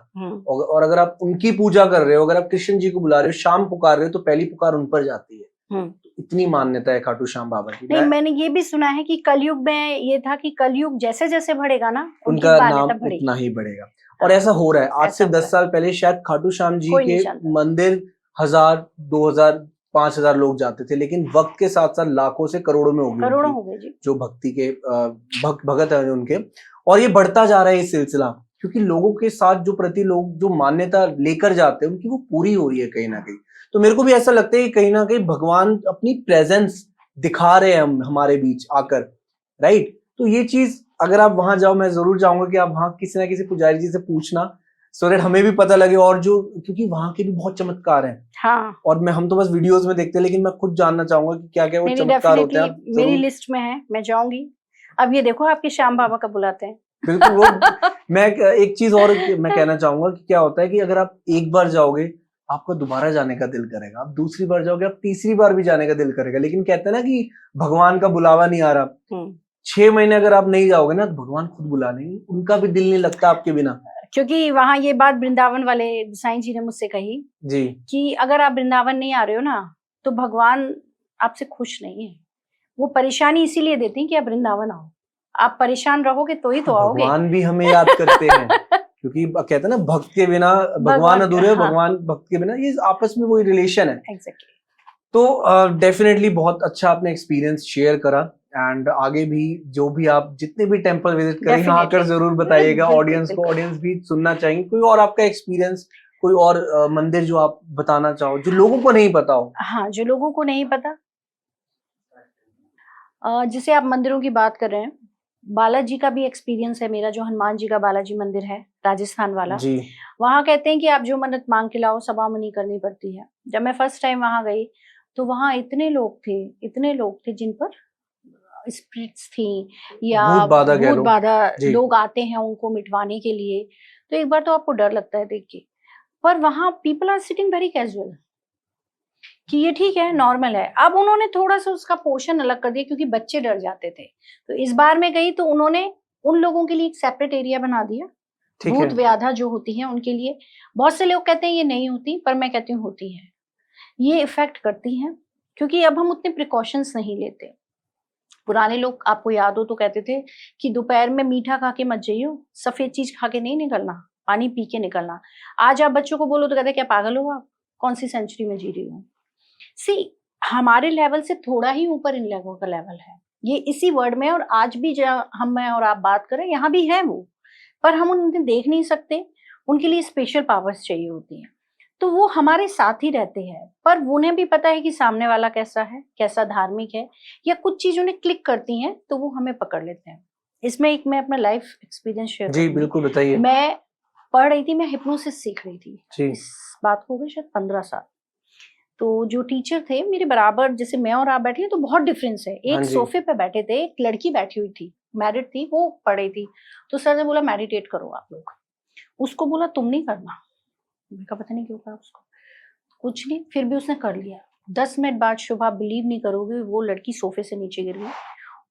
और अगर आप उनकी पूजा कर रहे हो, अगर आप कृष्ण जी को बुला रहे हो, शाम पुकार रहे हो, तो पहली पुकार उन पर जाती है। इतनी मान्यता है खाटू श्याम बाबा की। नहीं, मैंने ये भी सुना है कि कलयुग में ये था कि कलयुग जैसे जैसे बढ़ेगा ना, उनका नाम उतना ही बढ़ेगा, और ऐसा हो रहा है। आज से 10 साल पहले शायद खाटू श्याम जी के मंदिर 1000, 2000, 5000 लोग जाते थे, लेकिन वक्त के साथ साथ लाखों से करोड़ों में हो गए जो भक्ति के भगत है उनके, और ये बढ़ता जा रहा है ये सिलसिला, क्योंकि लोगों के साथ जो प्रति लोग जो मान्यता लेकर जाते हैं उनकी वो पूरी हो रही है कहीं ना कहीं। तो मेरे को भी ऐसा लगता है कि कहीं ना कहीं भगवान अपनी प्रेजेंस दिखा रहे हैं हमारे बीच आकर, राइट। तो ये चीज अगर आप वहां जाओ, मैं जरूर चाहूंगा कि आप वहां किसी ना किसी पुजारी जी से पूछना, सो दैट हमें भी पता लगे, और जो, क्योंकि वहां के भी बहुत चमत्कार हैं। हाँ। और हम तो बस वीडियोस में देखते हैं, लेकिन मैं खुद जानना चाहूंगा कि क्या क्या वो चमत्कार होते हैं। मेरी लिस्ट में है, मैं जाऊंगी। अब ये देखो आपके श्याम बाबा का बुलाते हैं। बिल्कुल। वो मैं एक चीज और मैं कहना चाहूंगा कि क्या होता है कि अगर आप एक बार जाओगे आपको दोबारा जाने का दिल करेगा, आप दूसरी बार जाओगे आप तीसरी बार भी जाने का दिल करेगा, लेकिन कहते हैं ना कि भगवान का बुलावा नहीं आ रहा, 6 महीने अगर आप नहीं जाओगे ना तो भगवान खुद बुला लेंगे, उनका भी दिल नहीं लगता आपके बिना। क्योंकि वहां ये बात वृंदावन वाले साईं जी ने मुझसे कही जी कि अगर आप वृंदावन नहीं आ रहे हो ना तो भगवान आपसे खुश नहीं है। वो परेशानी इसीलिए देती हैं कि आप वृंदावन आओ। आप परेशान रहोगे तो ही तो आओगे। भगवान भी हमें याद करते हैं क्योंकि कहते हैं ना भक्त के बिना भगवान अधूरे, हाँ, भगवान भक्त के बिना, ये आपस में वही रिलेशन है। एग्जैक्टली। तो डेफिनेटली बहुत अच्छा आपने एक्सपीरियंस शेयर करा, एंड आगे भी जो भी आप जितने भी टेंपल विजिट करें यहाँ आकर जरूर बताइएगा ऑडियंस को, ऑडियंस भी सुनना चाहेंगे। कोई और आपका एक्सपीरियंस, कोई और मंदिर जो आप बताना चाहो जो लोगों को नहीं पता हो? हाँ, जो लोगों को नहीं पता, जिसे आप मंदिरों की बात कर रहे हैं, बालाजी का भी एक्सपीरियंस है मेरा, जो हनुमान जी का बालाजी मंदिर है राजस्थान वाला। जी वहां कहते हैं कि आप जो मन्नत मांग के लाओ सवामनी करनी पड़ती है। जब मैं फर्स्ट टाइम वहां गई तो वहां इतने लोग थे जिन पर स्पिरिट्स थी या भूत बाधा कह भूत लो। बाधा जी लोग आते हैं उनको मिटवाने के लिए। तो एक बार तो आपको डर लगता है देख के, पर वहां people are sitting very casual कि ये ठीक है, नॉर्मल है। अब उन्होंने थोड़ा सा उसका पोर्शन अलग कर दिया क्योंकि बच्चे डर जाते थे। तो इस बार मैं गई तो उन्होंने उन लोगों के लिए एक सेपरेट एरिया बना दिया, ठीक भूत है। व्याधा जो होती है उनके लिए। बहुत से लोग कहते हैं ये नहीं होती, पर मैं कहती हूँ होती है, ये इफेक्ट करती हैं क्योंकि अब हम उतने प्रिकॉशंस नहीं लेते। पुराने लोग आपको याद हो तो कहते थे कि दोपहर में मीठा खा के मत जाइयो, सफेद चीज खा के नहीं निकलना, पानी पी के निकलना। आज आप बच्चों को बोलो तो कहते हैं क्या पागल हो आप, कौन सी सेंचुरी में जी रही हो। सी, हमारे लेवल से थोड़ा ही ऊपर इन लोगों का लेवल है, ये इसी वर्ड में। और आज भी जो हम मैं और आप बात करें यहाँ भी है वो, पर हम उन्हें देख नहीं सकते, उनके लिए स्पेशल पावर्स चाहिए होती हैं। तो वो हमारे साथ ही रहते हैं, पर उन्हें भी पता है कि सामने वाला कैसा है, कैसा धार्मिक है, या कुछ चीज उन्हें क्लिक करती हैं तो वो हमें पकड़ लेते हैं। इसमें एक मैं अपना लाइफ एक्सपीरियंस शेयर जी करूंगी। बिल्कुल बताइए। मैं पढ़ रही थी, मैं हिप्नोसिस सीख रही थी। जी इस बात को हो गए शायद 15 साल। तो जो टीचर थे मेरे बराबर, जैसे मैं और आप बैठे हैं तो बहुत डिफरेंस है। हाँ एक जी। सोफे पे बैठे थे, एक लड़की बैठी हुई थी, मैरिड थी, वो पढ़ रही थी। तो सर ने बोला मेडिटेट करो आप लोग। उसको बोला तुम नहीं करना। मैंने कहा पता नहीं क्यों कहा उसको, कुछ नहीं, फिर भी उसने कर लिया। 10 मिनट बाद शुभ, आप बिलीव नहीं करोगे, वो लड़की सोफे से नीचे गिर गई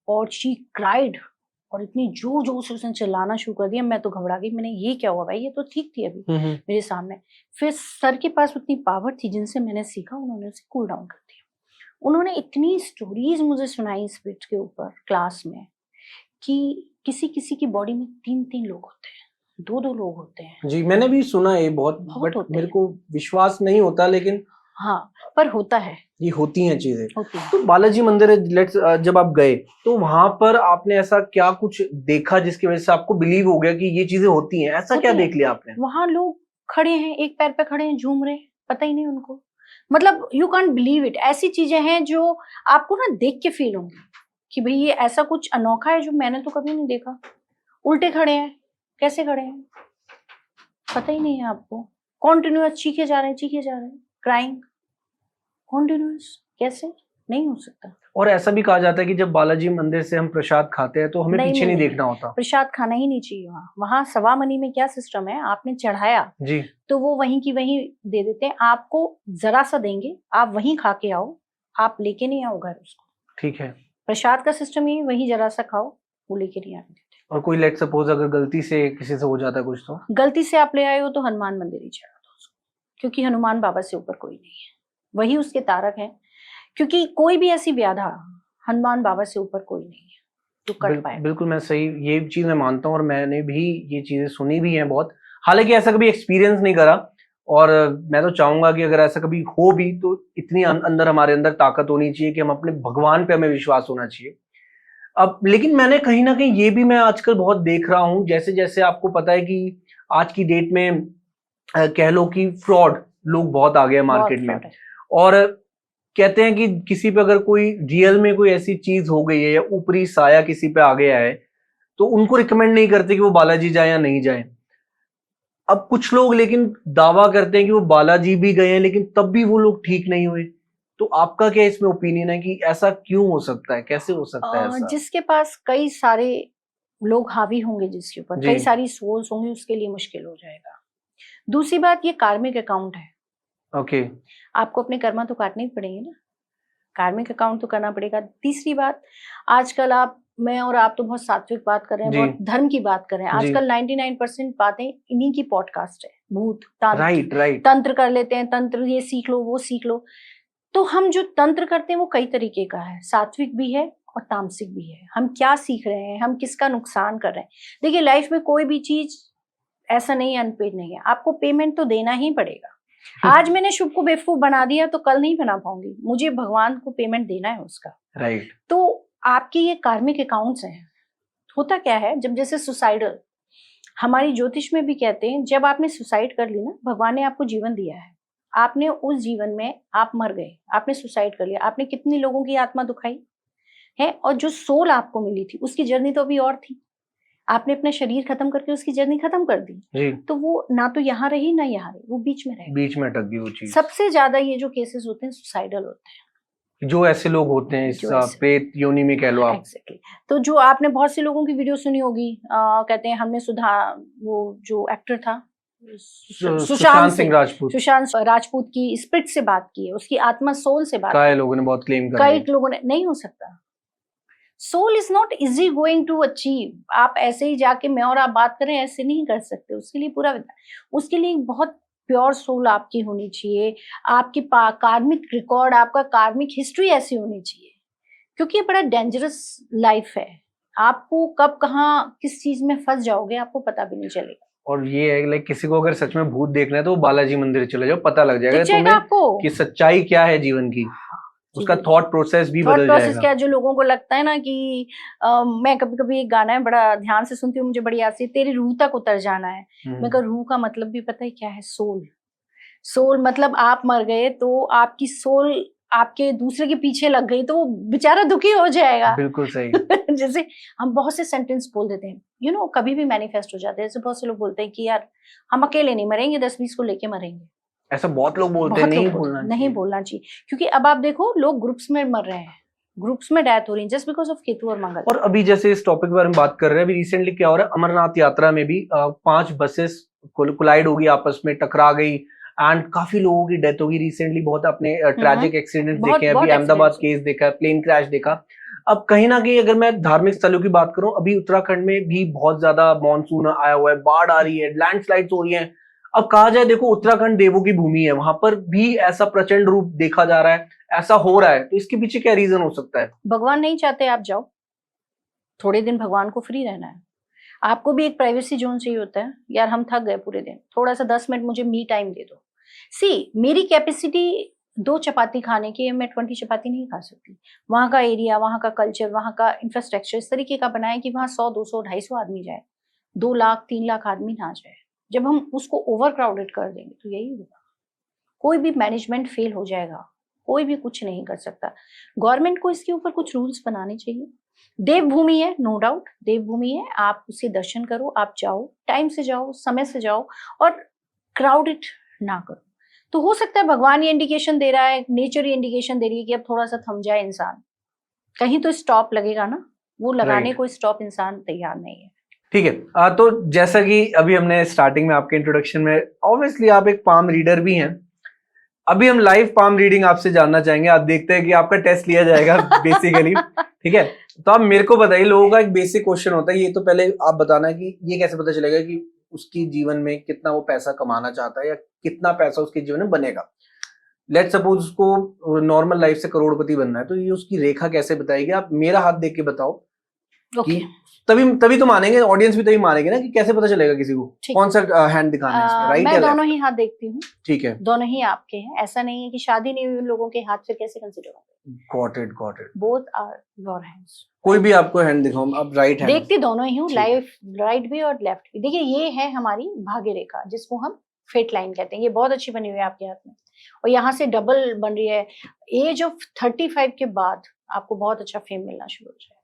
और शी क्राइड, और इतनी जोर जोर से उसने चिल्लाना शुरू कर दिया। मैं तो घबरा गई, मैंने ये क्या हुआ भाई, ये तो ठीक थी अभी मेरे सामने। फिर सर के पास उतनी पावर थी जिनसे मैंने सीखा, उन्होंने उसे कूल डाउन कर दिया। उन्होंने इतनी स्टोरीज मुझे सुनाई स्पिरिट के ऊपर क्लास में कि किसी किसी की बॉडी में 3-3 लोग होते हैं, 2-2 लोग होते हैं। जी मैंने भी सुना है बहुत, बट होते मेरे हैं। को विश्वास नहीं होता, लेकिन हाँ, पर होता है, ये होती हैं चीजें। होती है। तो बालाजी मंदिर लेट्स, जब आप गए तो वहां पर आपने ऐसा क्या कुछ देखा जिसकी वजह से आपको बिलीव हो गया कि ये चीजें होती हैं? ऐसा क्या देख लिया आपने? वहां लोग खड़े हैं, एक पैर पे खड़े हैं, झूम रहे हैं, पता ही नहीं उनको। मतलब यू कांट बिलीव इट। ऐसी चीजें हैं जो आपको ना देख के फील होंगी कि भाई ये ऐसा कुछ अनोखा है जो मैंने तो कभी नहीं देखा। उल्टे खड़े हैं, कैसे खड़े हैं पता ही नहीं है आपको। कॉन्टिन्यूअस चीखे जा रहे हैं, क्राइंग कॉन्टिन्यूअस, कैसे, नहीं हो सकता। और ऐसा भी कहा जाता है कि जब बालाजी मंदिर से हम प्रसाद खाते हैं तो हमें पीछे नहीं देखना होता। प्रसाद खाना ही नहीं चाहिए वहां सवामनी में क्या सिस्टम है, आपने चढ़ाया जी तो वो वहीं की वहीं दे देते हैं आपको, जरा सा देंगे, आप वहीं खा के आओ, आप लेके नहीं आओ घर उसको। ठीक है। प्रसाद का सिस्टम ही वहीं जरा सा खाओ, वो लेके नहीं आने देते। और कोई लेट सपोज अगर गलती से किसी से हो जाता है कुछ, तो गलती से आप ले आए हो तो हनुमान मंदिर ही चढ़ा दो उसको, क्योंकि हनुमान बाबा से ऊपर कोई नहीं है, वही उसके तारक हैं। क्योंकि कोई भी ऐसी व्याधा हनुमान बाबा से ऊपर कोई नहीं है जो कट पाए। बिल्कुल मैं सही, ये चीज मैं मानता हूँ और मैंने भी ये चीजें सुनी भी हैं बहुत, हालांकि ऐसा कभी एक्सपीरियंस नहीं करा। और मैं तो चाहूंगा कि अगर ऐसा कभी हो भी तो इतनी अंदर हमारे अंदर ताकत होनी चाहिए कि हम अपने भगवान पे हमें विश्वास होना चाहिए। अब लेकिन मैंने कहीं ना कहीं ये भी मैं आजकल बहुत देख रहा हूँ, जैसे जैसे आपको पता है कि आज की डेट में कह लो कि फ्रॉड लोग बहुत आ गए मार्केट में, और कहते हैं कि किसी पे अगर कोई रियल में कोई ऐसी चीज हो गई है या ऊपरी साया किसी पे आ गया है तो उनको रिकमेंड नहीं करते कि वो बालाजी जाए या नहीं जाए। अब कुछ लोग लेकिन दावा करते हैं कि वो बालाजी भी गए हैं लेकिन तब भी वो लोग ठीक नहीं हुए। तो आपका क्या इसमें ओपिनियन है कि ऐसा क्यों हो सकता है, कैसे हो सकता है ऐसा? जिसके पास कई सारे लोग हावी होंगे, जिसके ऊपर कई सारी सोल्स होंगी, उसके लिए मुश्किल हो जाएगा। दूसरी बात, ये कार्मिक अकाउंट है। ओके। आपको अपने कर्मा तो काटने ही पड़ेंगे ना, कार्मिक अकाउंट तो करना पड़ेगा। तीसरी बात, आजकल आप मैं और आप तो बहुत सात्विक बात कर रहे हैं, जी। बहुत धर्म की बात कर रहे हैं। जी। आजकल 99% बातें इन्हीं की पॉडकास्ट है, भूत राइट राइट। तंत्र कर लेते हैं, तंत्र ये सीख लो वो सीख लो। तो हम जो तंत्र करते हैं वो कई तरीके का है, सात्विक भी है और तामसिक भी है। हम क्या सीख रहे हैं, हम किसका नुकसान कर रहे हैं। देखिए लाइफ में कोई भी चीज ऐसा नहीं अनपेड नहीं है, आपको पेमेंट तो देना ही पड़ेगा। आज मैंने शुभ को बेवकूफ बना दिया तो कल नहीं बना पाऊंगी, मुझे भगवान को पेमेंट देना है उसका। राइट। तो आपके ये कार्मिक अकाउंट्स हैं। होता क्या है, जब जैसे सुसाइडल, हमारी ज्योतिष में भी कहते हैं जब आपने सुसाइड कर ली ना, भगवान ने आपको जीवन दिया है, आपने उस जीवन में आप मर गए, आपने सुसाइड कर लिया, आपने कितनी लोगों की आत्मा दुखाई है। और जो सोल आपको मिली थी उसकी जर्नी तो अभी और थी, आपने अपना शरीर खत्म करके उसकी जर्नी खत्म कर दी। जी। तो वो ना तो यहाँ रही ना यहाँ रही, वो बीच में रही, बीच में अटक गई वो चीज। सबसे ज्यादा ये जो केसेस होते हैं सुसाइडल होते हैं, जो ऐसे लोग होते हैं इस प्रेत योनि में कह लो आप। एग्जैक्टली। तो जो आपने बहुत से लोगों की वीडियो सुनी होगी, कहते हैं हमने वो जो एक्टर था सुशांत सिंह राजपूत, सुशांत राजपूत की स्पिरिट से बात की है, उसकी आत्मा सोल से बात की। कई लोगों ने बहुत क्लेम करा, कई लोगों ने, नहीं हो सकता। Soul is not easy going to achieve. आप ऐसे ही जाके मैं और आप बात करें ऐसे नहीं कर सकते, उसके लिए पूरा, उसके लिए बहुत प्योर सोल आपकी होनी चाहिए, आपकी कार्मिक रिकॉर्ड, आपका कार्मिक हिस्ट्री ऐसी होनी चाहिए, क्योंकि ये बड़ा डेंजरस लाइफ है। आपको कब कहाँ किस चीज में फंस जाओगे आपको पता भी नहीं चलेगा। और ये है लाइक किसी को अगर सच में भूत देखना है तो बालाजी मंदिर चले जाओ, पता लग जाएगा तुम्हें आपको कि सच्चाई क्या है जीवन की, उसका थॉट प्रोसेस भी बदल जाएगा। क्या जो लोगों को लगता है ना कि मैं कभी कभी एक गाना है बड़ा ध्यान से सुनती हूँ, मुझे बड़ी याद से, तेरी रूह तक उतर जाना है। मैं कहा रूह का मतलब भी पता है क्या है, सोल। सोल मतलब आप मर गए तो आपकी सोल आपके दूसरे के पीछे लग गई तो वो बेचारा दुखी हो जाएगा। बिल्कुल सही। जैसे हम बहुत से सेंटेंस बोल देते हैं, कभी भी मैनिफेस्ट हो जाते हैं। जैसे बहुत से लोग बोलते हैं कि यार हम अकेले नहीं मरेंगे, 10-20 को लेके मरेंगे। ऐसा बहुत लोग बोलते हैं, नहीं बोलना चाहिए, क्योंकि अब आप देखो लोग ग्रुप्स में मर रहे हैं, ग्रुप्स में डेथ हो रही है जस्ट बिकॉज ऑफ केतु और मंगल। और अभी जैसे इस टॉपिक के बारे में बात कर रहे हैं, अभी रिसेंटली क्या हो रहा है, अमरनाथ यात्रा में भी 5 बसेस कोलाइड होगी, आपस में टकरा गई एंड काफी लोगों की डेथ होगी। रिसेंटली बहुत अपने ट्रैजिक एक्सीडेंट देखे हैं, अभी अहमदाबाद केस देखा, प्लेन क्रैश देखा। अब कहीं ना कहीं अगर मैं धार्मिक स्थलों की बात करूं, अभी उत्तराखंड में भी बहुत ज्यादा मानसून आया हुआ है, बाढ़ आ रही है, लैंडस्लाइड्स हो रही है। अब कहा जाए देखो उत्तराखंड देवों की भूमि है, वहां पर भी ऐसा प्रचंड रूप देखा जा रहा है, ऐसा हो रहा है, तो इसके पीछे क्या रीजन हो सकता है? भगवान नहीं चाहते आप जाओ, थोड़े दिन भगवान को फ्री रहना है, आपको भी एक प्राइवेसी जोन चाहिए होता है। यार हम थक गए पूरे दिन, थोड़ा सा 10 मिनट मुझे मी टाइम दे दो। मेरी कैपेसिटी 2 चपाती खाने की है, मैं 20 चपाती नहीं खा सकती। वहां का एरिया, वहां का कल्चर, वहां का इंफ्रास्ट्रक्चर इस तरीके का बनाए कि वहां 100, 200, 250 आदमी जाए, 2 लाख 3 लाख आदमी ना जाए। जब हम उसको ओवर क्राउडेड कर देंगे तो यही होगा, कोई भी मैनेजमेंट फेल हो जाएगा, कोई भी कुछ नहीं कर सकता। गवर्नमेंट को इसके ऊपर कुछ रूल्स बनाने चाहिए। देवभूमि है, नो डाउट देवभूमि है, आप उसके दर्शन करो, आप जाओ, टाइम से जाओ, समय से जाओ और क्राउडेड ना करो। तो हो सकता है भगवान ये इंडिकेशन दे रहा है, नेचर ये इंडिकेशन दे रही है कि अब थोड़ा सा थम जाए इंसान, कहीं तो स्टॉप लगेगा ना, वो लगाने को स्टॉप इंसान तैयार नहीं है। ठीक है। तो जैसा कि अभी हमने स्टार्टिंग में आपके इंट्रोडक्शन में, ऑब्वियसली आप एक पाम रीडर भी हैं, अभी हम लाइव पाम रीडिंग आपसे जानना चाहेंगे। आप देखते हैं कि आपका टेस्ट लिया जाएगा बेसिकली, ठीक है? तो आप मेरे को बताइए, लोगों का एक बेसिक क्वेश्चन होता है, ये तो पहले आप बताना है कि ये कैसे पता चलेगा कि उसकी जीवन में कितना वो पैसा कमाना चाहता है या कितना पैसा उसके जीवन में बनेगा। लेट्स सपोज उसको नॉर्मल लाइफ से करोड़पति बनना है, तो ये उसकी रेखा कैसे बताएगी? आप मेरा हाथ देख के बताओ कि तभी तो मानेंगे, ऑडियंस भी तभी मानेंगे ना कि कैसे पता चलेगा किसी को कौन सा हैंड दिखाना है इसमें, राइट? मैं दोनों ही हाथ देखती हूँ। ठीक है, दोनों ही आपके हैं, ऐसा नहीं है कि शादी नहीं हुई लोगों के हाथ फिर कैसे कंसीडर होंगे। Got it. Both are your hands. कोई भी आपको हैंड दिखाओ, आप राइट हैंड देखती दोनों ही हूँ, राइट भी और लेफ्ट भी। देखिए ये है हमारी भाग्य रेखा, जिसको हम फेट लाइन कहते हैं, ये बहुत अच्छी बनी हुई है आपके हाथ में, और यहाँ से डबल बन रही है। एज ऑफ 35 के बाद आपको बहुत अच्छा फेम मिलना शुरू हो जाएगा।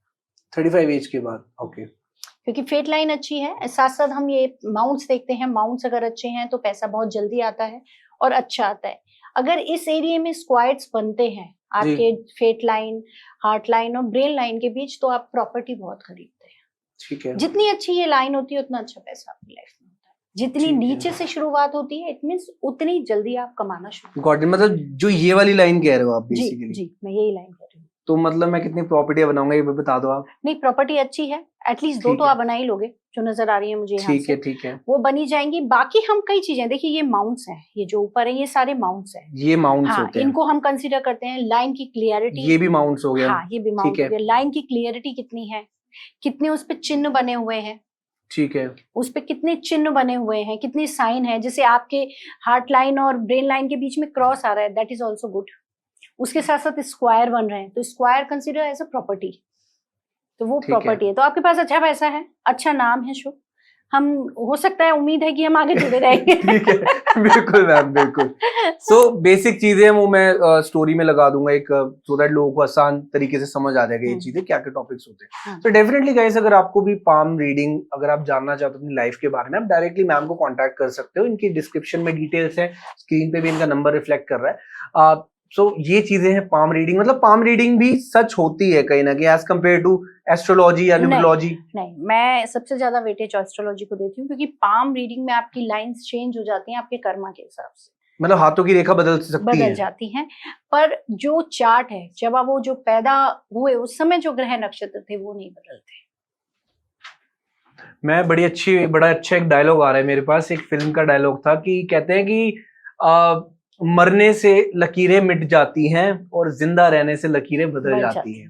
35 एज के बाद, ओके। क्योंकि फेट लाइन अच्छी है, साथ साथ हम ये माउंट्स देखते हैं, माउंट्स अगर अच्छे हैं तो पैसा बहुत जल्दी आता है और अच्छा आता है। अगर इस एरिया में स्क्वाड्स बनते हैं आपके फेट लाइन, हार्ट लाइन और ब्रेन लाइन के बीच, तो आप प्रॉपर्टी बहुत खरीदते हैं। ठीक है। जितनी अच्छी ये लाइन होती है उतना अच्छा पैसा आपकी लाइफ में होता है। जितनी नीचे से शुरुआत होती है, इट मींस उतनी जल्दी आप कमाना शुरू। Got it. मतलब जो ये वाली लाइन कह रहे हो आप बेसिकली? जी, मैं यही लाइन कह रही हूँ। तो मतलब मैं कितनी प्रॉपर्टी बनाऊंगा ये भी बता दो आप। नहीं, प्रॉपर्टी अच्छी है, एटलीस्ट 2 ठीक तो है। आप बना ही लोगे, जो नजर आ रही है मुझे यहाँ ठीक है से, ठीक है। वो बनी जाएंगी। बाकी हम कई चीजें, देखिए ये माउंट्स हैं, ये जो ऊपर है ये सारे माउंट्स हैं। ये माउंट्स हाँ, होते हैं। इनको हम कंसीडर करते हैं। लाइन की क्लियरिटी, ये भी माउंट्स हो गया। हाँ ये भी ठीक माउंट हो है गया। लाइन की क्लियरिटी कितनी है, कितने उस पे चिन्ह बने हुए हैं, ठीक है। उस पे कितने चिन्ह बने हुए हैं, कितने साइन है। जैसे आपके हार्ट लाइन और ब्रेन लाइन के बीच में क्रॉस आ रहा है, दैट इज ऑल्सो गुड। उसके साथ साथ स्क्वायर बन रहे हैं, तो square consider as a property, तो वो ठीक है। प्रॉपर्टी है। तो आपके पास अच्छा पैसा है, अच्छा नाम है शुभ, हम, हो सकता है, उम्मीद है कि हम आगे जुड़े रहेंगे। ठीक है, बिल्कुल मैम बिल्कुल। सो बेसिक चीजें वो मैं स्टोरी में लगा दूंगा एक, सो दैट लोगों को आसान तरीके से समझ आ जाएगा ये चीजें क्या क्या टॉपिक्स होते हैं। तो डेफिनेटली गाइस, अगर आपको भी पाम रीडिंग अगर आप जानना चाहते हो अपनी लाइफ के बारे में, आप डायरेक्टली मैम को कांटेक्ट कर सकते हो। इनकी डिस्क्रिप्शन में डिटेल्स है, स्क्रीन पे भी इनका नंबर रिफ्लेक्ट कर रहा है। सो ये चीजें हैं पाम रीडिंग। मतलब पाम रीडिंग भी सच होती है कहीं ना कहीं एज कम्पेयर टू एस्ट्रोलॉजी या न्यूमरोलॉजी। नहीं, मैं सबसे ज्यादा वेटेज एस्ट्रोलॉजी को देती हूँ, क्योंकि पाम रीडिंग में आपकी लाइंस चेंज हो जाती हैं आपके कर्मा के हिसाब से, मतलब हाथों की रेखा बदल सकती है। बदल जाती हैं। पर जो चार्ट है, जब आप वो जो पैदा हुए उस समय जो ग्रह नक्षत्र थे वो नहीं बदलते। मैं बड़ा अच्छा एक डायलॉग आ रहा है मेरे पास, एक फिल्म का डायलॉग था कि कहते हैं कि मरने से लकीरें मिट जाती हैं और जिंदा रहने से लकीरें बदल जाती हैं।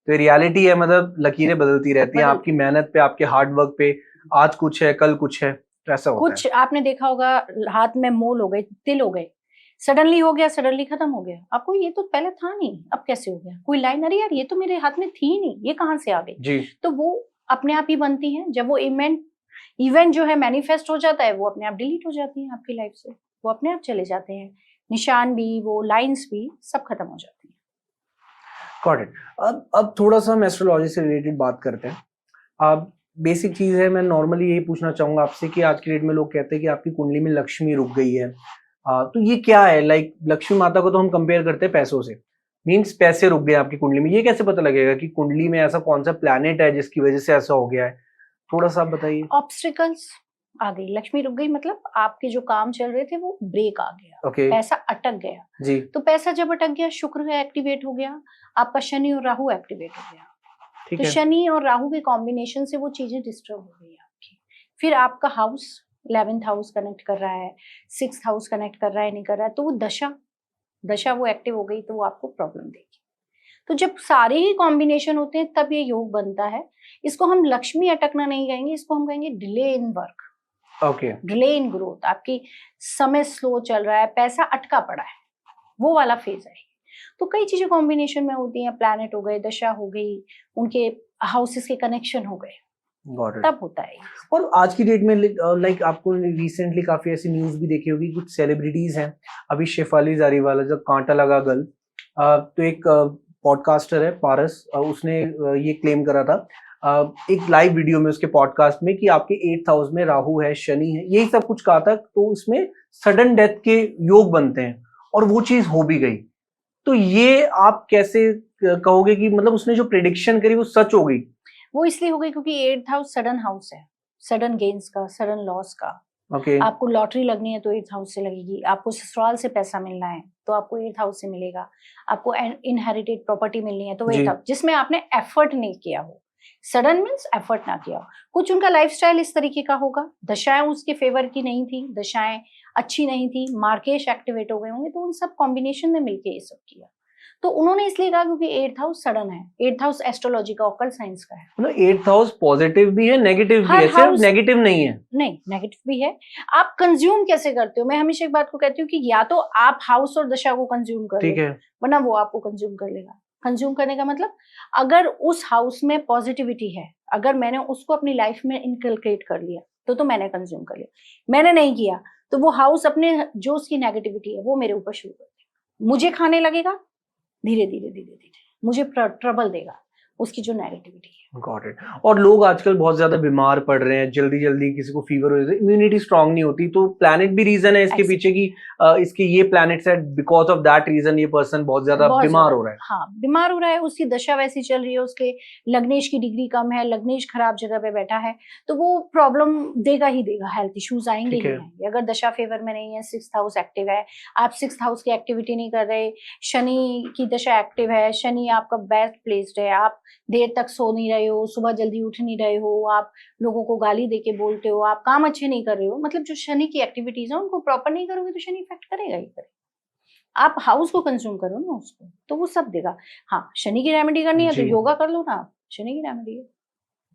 तो रियलिटी है, मतलब लकीरें बदलती रहती हैं आपकी मेहनत पे, आपके हार्ड वर्क पे। आज कुछ है, कल कुछ है, तो ऐसा होता कुछ आपने देखा होगा, हाथ में मोल हो गए, तिल हो गए, सडनली हो गया, सडनली खत्म हो गया। आपको ये तो पहले था नहीं, अब कैसे हो गया? कोई लाइन, अरे यार ये तो मेरे हाथ में थी नहीं, ये कहाँ से आ गई जी। तो वो अपने आप ही बनती है। जब वो इवेंट जो है मैनिफेस्ट हो जाता है, वो अपने आप डिलीट हो जाती है आपकी लाइफ से, वो अपने आप चले जाते हैं। निशान भी, वो लाइंस भी सब खत्म हो जाती है। Got it. अब थोड़ा सा हम एस्ट्रोलॉजी से रिलेटेड बात करते हैं। अब बेसिक चीज है, मैं नॉर्मली यही पूछना चाहूंगा आपसे कि आज की डेट में लोग कहते हैं कि आपकी कुंडली में लक्ष्मी रुक गई है। तो ये क्या है? लाइक लक्ष्मी माता को तो हम कंपेयर करते हैं पैसों से, मीन्स पैसे रुक गए आपकी कुंडली में। ये कैसे पता लगेगा कि कुंडली में ऐसा कौन सा प्लैनेट है जिसकी वजह से ऐसा हो गया है? थोड़ा सा आप बताइए। ऑब्स्टिकल्स आ गई, लक्ष्मी रुक गई, मतलब आपके जो काम चल रहे थे वो ब्रेक आ गया, ओके। पैसा अटक गया जी। तो पैसा जब अटक गया, शुक्र एक्टिवेट हो गया, आपका शनि और राहु एक्टिवेट हो गया। ठीक तो है। शनि और राहु के कॉम्बिनेशन से वो चीजें डिस्टर्ब हो गई आपकी। फिर आपका हाउस 11th हाउस कनेक्ट कर रहा है, 6th हाउस कनेक्ट कर रहा है, नहीं कर रहा है, तो वो दशा वो एक्टिव हो गई, तो वो आपको प्रॉब्लम देगी। तो जब सारे ही कॉम्बिनेशन होते हैं तब ये योग बनता है। इसको हम लक्ष्मी अटकना नहीं कहेंगे, इसको हम कहेंगे delay in work, okay. Delay in growth. आपकी समय स्लो चल रहा है, पैसा अटका पड़ा है, वो वाला फेज है। तो कई चीजें कॉम्बिनेशन में होती हैं, प्लैनेट हो गए, दशा हो गई, उनके हाउसेस के कनेक्शन हो गए, तब होता है। और आज की डेट में लाइक आपको रिसेंटली काफी ऐसी न्यूज भी देखी होगी, कुछ सेलिब्रिटीज हैं, अभी शेफाली जारीवाला जो कांटा लगा गल, तो एक पॉडकास्टर है पारस, उसने ये क्लेम करा था एक लाइव वीडियो में उसके पॉडकास्ट में कि आपके 8th हाउस में राहु है, शनि है, यही सब कुछ कहा था। तो उसमें सडन डेथ के योग बनते हैं और वो चीज हो भी गई। तो ये आप कैसे कहोगे कि मतलब उसने जो प्रेडिक्शन करी वो सच हो गई? वो इसलिए हो गई क्योंकि 8th हाउस सडन हाउस है, सडन गेन्स का, सडन लॉस का। आपको लॉटरी लगनी है तो 8th हाउस से लगेगी, आपको ससुराल से पैसा मिलना है तो आपको 8th हाउस से मिलेगा, आपको इनहेरिटेड प्रॉपर्टी मिलनी है तो 8th हाउस, जिसमें आपने एफर्ट नहीं किया हो। सडन मीन्स एफर्ट ना किया हो। कुछ उनका लाइफस्टाइल इस तरीके का होगा, दशाएं उसके फेवर की नहीं थी, दशाएं अच्छी नहीं थी, मार्केश एक्टिवेट हो गए होंगे, तो उन सब कॉम्बिनेशन ने मिलकर ये सब किया। तो उन्होंने इसलिए कहा क्योंकि 8th हाउस सडन है, 8th हाउस एस्ट्रोलॉजी का, ऑकल्ट साइंस का है। मतलब 8th हाउस पॉजिटिव भी है, नेगेटिव भी है, सिर्फ नेगेटिव नहीं है। नहीं, नेगेटिव भी है। आप कंज्यूम कैसे करते हो? मैं हमेशा एक बात को कहती हूँ कि या तो आप हाउस और दशा को कंज्यूम कर लो, वरना वो आपको कंज्यूम कर लेगा। कंज्यूम करने का मतलब, अगर उस हाउस में पॉजिटिविटी है, अगर मैंने उसको अपनी लाइफ में इनकलकेट कर लिया तो मैंने कंज्यूम कर लिया। मैंने नहीं किया तो वो हाउस अपने जो उसकी नेगेटिविटी है वो मेरे ऊपर शुरू कर देगा, मुझे खाने लगेगा, धीरे धीरे धीरे धीरे मुझे ट्रबल देगा, उसकी जो नेगेटिविटी है। Got it. और लोग आजकल बहुत ज्यादा बीमार पड़ रहे हैं, जल्दी जल्दी किसी को फीवर हो जाता है, इम्यूनिटी स्ट्रांग नहीं होती, तो प्लैनेट भी रीजन है इसके पीछे की इसके ये प्लैनेट्स है, बिकॉज ऑफ दैट रीजन ये पर्सन बहुत ज्यादा बीमार हो रहा है। हाँ, बीमार हो रहा है, उसकी दशा वैसी चल रही है, उसके लग्नेश की डिग्री कम है, लग्नेश खराब जगह पे बैठा है, तो वो प्रॉब्लम देगा ही देगा, हेल्थ इश्यूज आएंगे ही आएंगे। अगर दशा फेवर में नहीं है, 6th हाउस एक्टिव है, आप 6th हाउस की एक्टिविटी नहीं कर रहे, शनि की दशा एक्टिव है, शनि आपका बेस्ट प्लेस्ड है, आप देर तक सो नहीं रहे हो, सुबह जल्दी उठ नहीं रहे हो, आप लोगों को गाली देके बोलते हो, आप काम अच्छे नहीं कर रहे हो, मतलब जो शनि की एक्टिविटीज है उनको प्रॉपर नहीं करोगे तो शनि इफेक्ट करेगा ही करेगा। आप हाउस को कंज्यूम करो ना उसको, तो वो सब देगा। हाँ, शनि की रेमेडी करनी है तो योगा कर लो ना, आप शनि की रेमेडी है,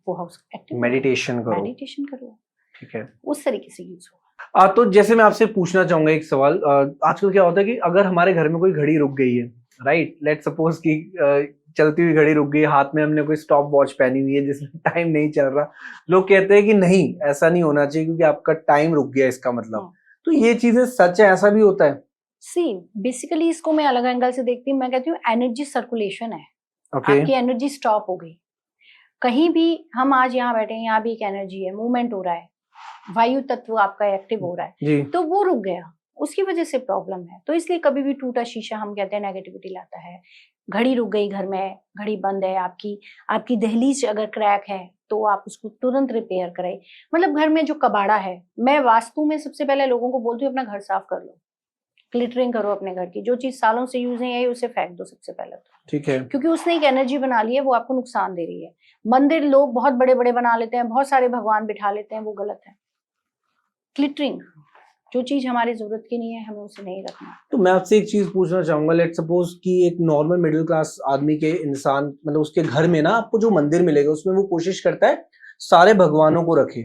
वो हाउस एक्टिव, मेडिटेशन करो, ठीक है, उस तरीके से यूज होगा। तो जैसे मैं आपसे पूछना चाहूंगा एक सवाल, आजकल क्या होता है कि अगर हमारे घर में कोई घड़ी रुक गई है, राइट, लेट सपोज कि चलती हुई घड़ी रुक गई, हाथ में हमने कोई स्टॉप वॉच पहनी हुई है जिसमें टाइम नहीं चल रहा, लोग कहते हैं कि नहीं ऐसा नहीं होना चाहिए क्योंकि आपका टाइम रुक गया इसका मतलब, तो ये चीजें सच है, ऐसा भी होता है? बेसिकली इसको मैं अलग एंगल से देखती हूँ, मैं कहती हूँ एनर्जी सर्कुलेशन है। आपकी एनर्जी स्टॉप हो गई कहीं भी, हम आज यहाँ बैठे हैं, यहाँ भी एक एनर्जी है, मूवमेंट हो रहा है, वायु तत्व आपका एक्टिव हो रहा है, तो वो रुक गया, उसकी वजह से प्रॉब्लम है। तो इसलिए कभी भी टूटा शीशा हम कहते हैं नेगेटिविटी लाता है, घड़ी रुक गई घर में, घड़ी बंद है आपकी दहलीज अगर क्रैक है तो आप उसको तुरंत रिपेयर करें। मतलब घर में जो कबाड़ा है, मैं वास्तु में सबसे पहले लोगों को बोलती हूँ अपना घर साफ कर लो, क्लिटरिंग करो अपने घर की, जो चीज सालों से यूज नहीं है उसे फेंक दो सबसे पहले तो, ठीक है, क्योंकि उसने एक एनर्जी बना ली है, वो आपको नुकसान दे रही है। मंदिर लोग बहुत बड़े बड़े बना लेते हैं, बहुत सारे भगवान बिठा लेते हैं, वो गलत है। क्लिटरिंग, जो चीज हमारी जरूरत की नहीं है हमें उसे नहीं रखना। तो मैं आपसे एक चीज पूछना चाहूंगा, लेट सपोज कि एक नॉर्मल मिडिल क्लास आदमी के इंसान, मतलब उसके घर में ना आपको जो मंदिर मिलेगा उसमें वो कोशिश करता है सारे भगवानों को रखे।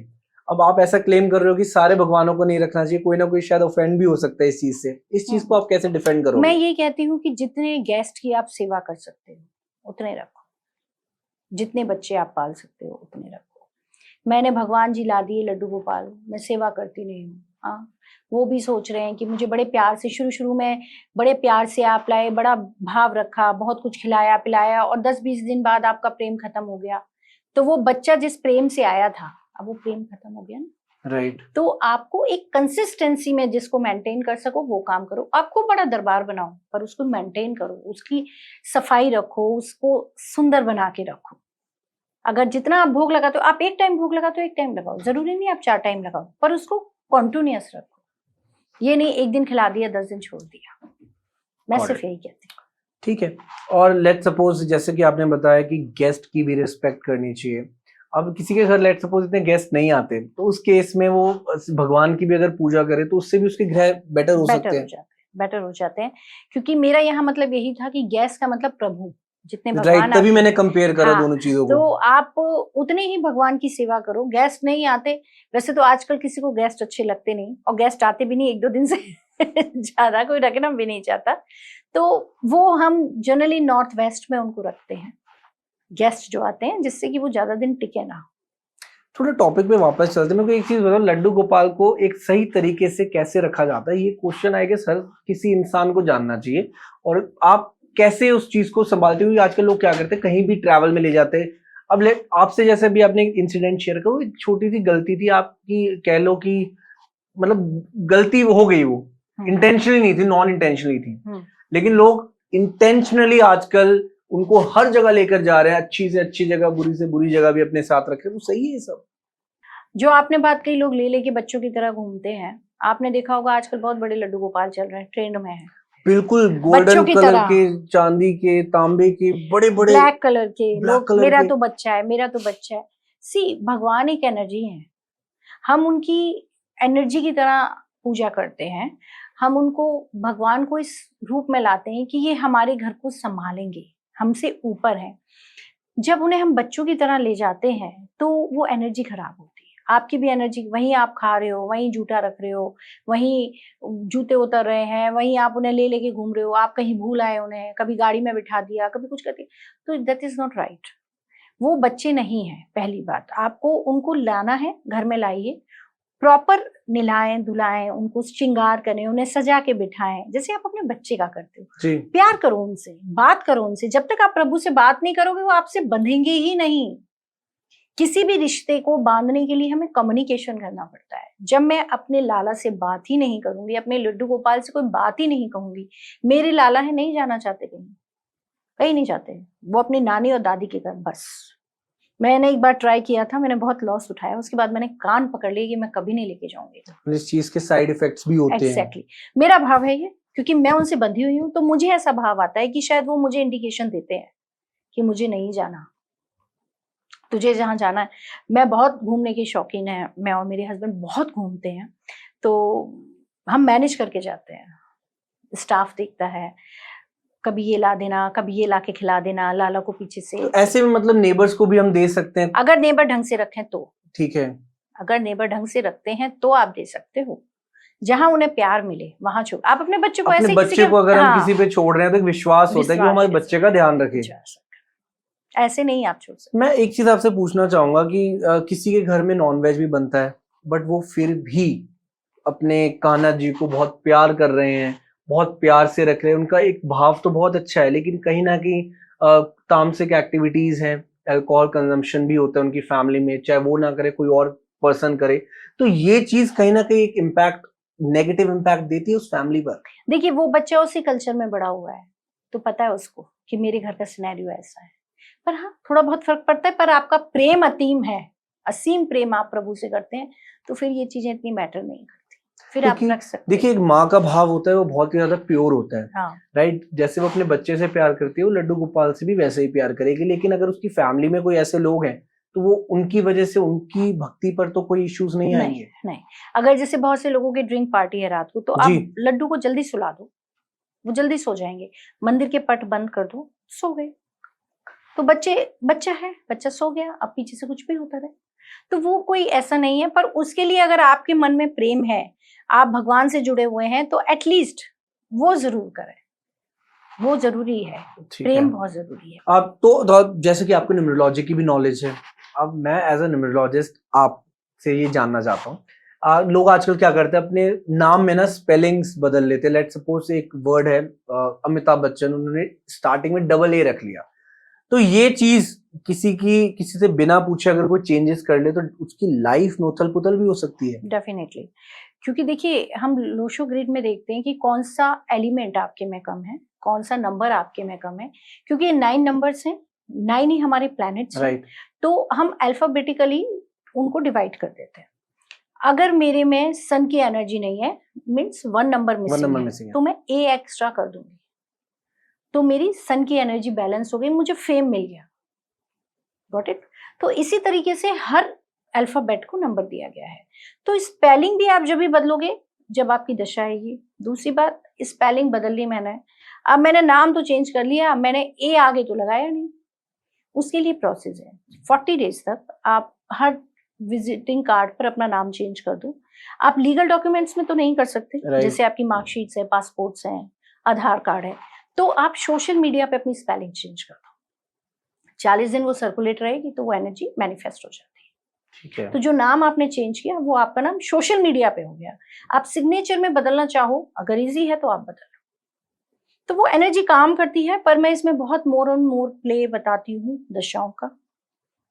अब आप ऐसा क्लेम कर रहे हो कि सारे भगवानों को नहीं रखना चाहिए, कोई ना कोई शायद ऑफेंड भी हो सकता है इस चीज से, इस चीज को आप कैसे डिफेंड करोगे? मैं ये कहती हूँ कि जितने गेस्ट की आप सेवा कर सकते हो उतने रखो, जितने बच्चे आप पाल सकते हो उतने रखो। मैंने भगवान जी ला दिए लड्डू गोपाल, मैं सेवा करती नहीं हूँ। हाँ, वो भी सोच रहे हैं कि मुझे बड़े प्यार से, शुरू में बड़े प्यार से आप लाए, बड़ा भाव रखा, बहुत कुछ खिलाया पिलाया, और 10-20 दिन बाद आपका प्रेम खत्म हो गया, तो वो बच्चा जिस प्रेम से आया था अब वो प्रेम खत्म हो गया ना, राइट। तो आपको एक कंसिस्टेंसी में जिसको मेंटेन कर सको वो काम करो। आपको बड़ा दरबार बनाओ पर उसको मेंटेन करो, उसकी सफाई रखो, उसको सुंदर बना के रखो। अगर जितना आप भोग लगाते हो, आप एक टाइम भोग लगाते हो एक टाइम लगाओ, जरूरी नहीं आप 4 टाइम लगाओ, पर उसको कॉन्टिन्यूअस रखो। ये नहीं एक दिन खिला दिया 10 दिन छोड़ दिया, मैं सिर्फ यही कहती हूँ। ठीक है। और लेट सपोज जैसे कि आपने बताया कि गेस्ट की भी रिस्पेक्ट करनी चाहिए, अब किसी के घर लेट सपोज इतने गेस्ट नहीं आते तो उस केस में वो भगवान की भी अगर पूजा करे तो उससे भी उसके ग्रह बेटर हो सकते हैं, बेटर हो जाते हैं। क्योंकि मेरा यहाँ मतलब यही था कि गेस्ट का मतलब प्रभु, जितने भगवान, तभी मैंने कंपेयर करा दोनों चीजों को। तो आप उतने ही भगवान की सेवा करो। गेस्ट नहीं आते, वैसे तो आजकल किसी को गेस्ट अच्छे लगते नहीं, और गेस्ट आते भी नहीं 1-2 दिन से ज्यादा कोई रखना भी नहीं चाहता, तो वो हम जनरली नॉर्थ वेस्ट में उनको रखते हैं गेस्ट जो आते हैं, जिससे कि वो ज्यादा दिन टिके ना। थोड़ा टॉपिक पे वापस चलते हैं। मेरे को एक चीज बताओ, लड्डू गोपाल को एक सही तरीके से कैसे रखा जाता है, ये क्वेश्चन आएगा सर किसी इंसान को जानना चाहिए, और आप कैसे उस चीज को संभालते हो? आजकल लोग क्या करते हैं, कहीं भी ट्रैवल में ले जाते हैं। अब आपसे जैसे भी आपने एक इंसिडेंट शेयर करो, एक छोटी सी गलती थी आपकी, कह लो कि मतलब गलती हो गई, वो इंटेंशनली नहीं थी, नॉन इंटेंशनली थी, लेकिन लोग इंटेंशनली आजकल उनको हर जगह लेकर जा रहे हैं, अच्छी से अच्छी जगह, बुरी से बुरी जगह भी अपने साथ रखे, तो सही है सब। जो आपने बात कही, लोग ले लेके बच्चों की तरह घूमते हैं, आपने देखा होगा आजकल बहुत बड़े लड्डू गोपाल चल रहे हैं, ट्रेंड में है, बिल्कुल गोल्डन कलर के, चांदी के, तांबे के, बड़े बड़े ब्लैक कलर के, लोग मेरा तो बच्चा है, मेरा तो बच्चा है। भगवान एक एनर्जी है, हम उनकी एनर्जी की तरह पूजा करते हैं, हम उनको, भगवान को इस रूप में लाते हैं कि ये हमारे घर को संभालेंगे, हमसे ऊपर है। जब उन्हें हम बच्चों की तरह ले जाते हैं तो वो एनर्जी खराब होती है। आपकी भी एनर्जी, वहीं आप खा रहे हो, वहीं जूता रख रहे हो, वहीं जूते उतर रहे हैं, वहीं आप उन्हें ले लेके घूम रहे हो, आप कहीं भूल आए उन्हें, कभी गाड़ी में बिठा दिया, कभी कुछ कर दिया, तो दैट इज नॉट राइट। वो बच्चे नहीं है, पहली बात। आपको उनको लाना है, घर में लाइए, प्रॉपर निलाएं धुलाएं, उनको श्रृंगार करें, उन्हें सजा के बिठाएं जैसे आप अपने बच्चे का करते हो। जी प्यार करो उनसे, बात करो उनसे। जब तक आप प्रभु से बात नहीं करोगे वो आपसे बंधेंगे ही नहीं। किसी भी रिश्ते को बांधने के लिए हमें कम्युनिकेशन करना पड़ता है। जब मैं अपने लाला से बात ही नहीं करूंगी, अपने लड्डू गोपाल से कोई बात ही नहीं कहूंगी, मेरे लाला है नहीं जाना चाहते कहीं, कहीं नहीं जाते, वो अपनी नानी और दादी के घर बस। मैंने एक बार ट्राई किया था, मैंने बहुत लॉस उठाया, उसके बाद मैंने कान पकड़ लिया कि मैं कभी नहीं लेके जाऊंगी। इस चीज के साइड इफेक्ट्स भी होते हैं। एग्जैक्टली मेरा भाव है ये, क्योंकि मैं उनसे बंधी हुई हूँ, तो मुझे ऐसा भाव आता है कि शायद वो मुझे इंडिकेशन देते हैं कि मुझे नहीं जाना, तुझे जहाँ जाना है। मैं बहुत घूमने की शौकीन है, मैं और मेरे हस्बैंड बहुत घूमते हैं, तो हम मैनेज करके जाते हैं। स्टाफ देखता है, कभी ये ला देना, कभी ये ला के खिला देना लाला को पीछे से। तो ऐसे में मतलब नेबर्स को भी हम दे सकते हैं? अगर नेबर ढंग से रखें तो ठीक है। अगर नेबर ढंग से रखते हैं तो आप दे सकते हो, जहां उन्हें प्यार मिले वहां छोड़। आप अपने बच्चे को अपने ऐसे बच्चे को अगर हम किसी पे छोड़ रहे हैं तो एक विश्वास होता है कि वो हमारे विश्वास बच्चे का ध्यान रखे। ऐसे नहीं आप छोड़ सकते। मैं एक चीज आपसे पूछना चाहूंगा कि किसी के घर में नॉनवेज भी बनता है, बट वो फिर भी अपने कान्हा जी को बहुत प्यार कर रहे हैं, बहुत प्यार से रख रहे हैं, उनका एक भाव तो बहुत अच्छा है, लेकिन कहीं ना कहीं तामसिक एक्टिविटीज हैं, अल्कोहल कंजम्पशन भी होता है उनकी फैमिली में, चाहे वो ना करे कोई और पर्सन करे, तो ये चीज कहीं ना कहीं एक इम्पैक्ट, नेगेटिव इम्पैक्ट देती है उस फैमिली पर। देखिए वो बच्चा उसी कल्चर में बड़ा हुआ है, तो पता है उसको कि मेरे घर का सिनेरियो ऐसा है। पर हाँ थोड़ा बहुत फर्क पड़ता है, पर आपका प्रेम असीम है, असीम प्रेम आप प्रभु से करते हैं, तो फिर ये चीजें इतनी मैटर नहीं करती, फिर आप रख सकते हैं। देखिए एक माँ का भाव होता है वो बहुत ही ज्यादा प्योर होता है। हाँ। राइट, जैसे वो अपने बच्चे से प्यार करती है वो लड्डू गोपाल से भी वैसे ही प्यार करेगी, लेकिन अगर उसकी फैमिली में कोई ऐसे लोग हैं तो वो उनकी वजह से उनकी भक्ति पर तो कोई इश्यूज नहीं आएंगे। नहीं, अगर जैसे बहुत से लोगों की ड्रिंक पार्टी है रात को, तो आप लड्डू को जल्दी सुला दो, वो जल्दी सो जाएंगे। मंदिर के पट बंद कर दो, सो गए, तो बच्चा सो गया, अब पीछे से कुछ भी होता रहे, तो वो कोई ऐसा नहीं है। पर उसके लिए अगर आपके मन में प्रेम है, आप भगवान से जुड़े हुए हैं, तो एटलीस्ट वो जरूर करें, वो जरूरी है, प्रेम बहुत जरूरी है। आप तो जैसे कि आपको न्यूमरोलॉजी की भी नॉलेज है, अब मैं एज अ न्यूमरोलॉजिस्ट आपसे ये जानना चाहता हूँ, लोग आजकल क्या करते हैं अपने नाम में ना स्पेलिंग्स बदल लेते हैं। लेट्स सपोज एक वर्ड है अमिताभ बच्चन, उन्होंने स्टार्टिंग में डबल ए रख लिया, तो ये चीज किसी से बिना पूछे अगर कोई चेंजेस कर ले तो उसकी लाइफ में उथल पुथल भी हो सकती है। डेफिनेटली, क्योंकि देखिए हम लोशो ग्रिड में देखते हैं कि कौन सा एलिमेंट आपके में कम है, कौन सा नंबर आपके में कम है, क्योंकि ये 9 नंबर्स हैं, 9 ही हमारे प्लैनेट्स हैं, तो हम अल्फाबेटिकली उनको डिवाइड कर देते हैं। अगर मेरे में सन की एनर्जी नहीं है, मीन्स 1 नंबर मिसिंग है, तो मैं ए एक्स्ट्रा कर दूंगी, तो मेरी सन की एनर्जी बैलेंस हो गई, मुझे फेम मिल गया। Got it? तो इसी तरीके से हर अल्फाबेट को नंबर दिया गया है, तो स्पेलिंग भी आप जब भी बदलोगे जब आपकी दशा आएगी। दूसरी बात, स्पेलिंग बदल ली मैंने, अब मैंने नाम तो चेंज कर लिया, मैंने ए आगे तो लगाया नहीं, उसके लिए प्रोसेस है 40 डेज तक। आप हर विजिटिंग कार्ड पर अपना नाम चेंज कर दो। आप लीगल डॉक्यूमेंट्स में तो नहीं कर सकते, जैसे आपकी मार्कशीट्स है, पासपोर्ट्स हैं, आधार कार्ड है, तो आप सोशल मीडिया पे अपनी स्पेलिंग चेंज कर दो। 40 दिन वो सर्कुलेट रहेगी, तो वो एनर्जी मैनिफेस्ट हो जाती है। ठीक है। तो जो नाम आपने चेंज किया वो आपका नाम सोशल मीडिया पे हो गया। आप सिग्नेचर में बदलना चाहो, अगर इजी है तो आप बदल लो, तो वो एनर्जी काम करती है। पर मैं इसमें बहुत मोर ऑन मोर प्ले बताती हूँ दशाओं का।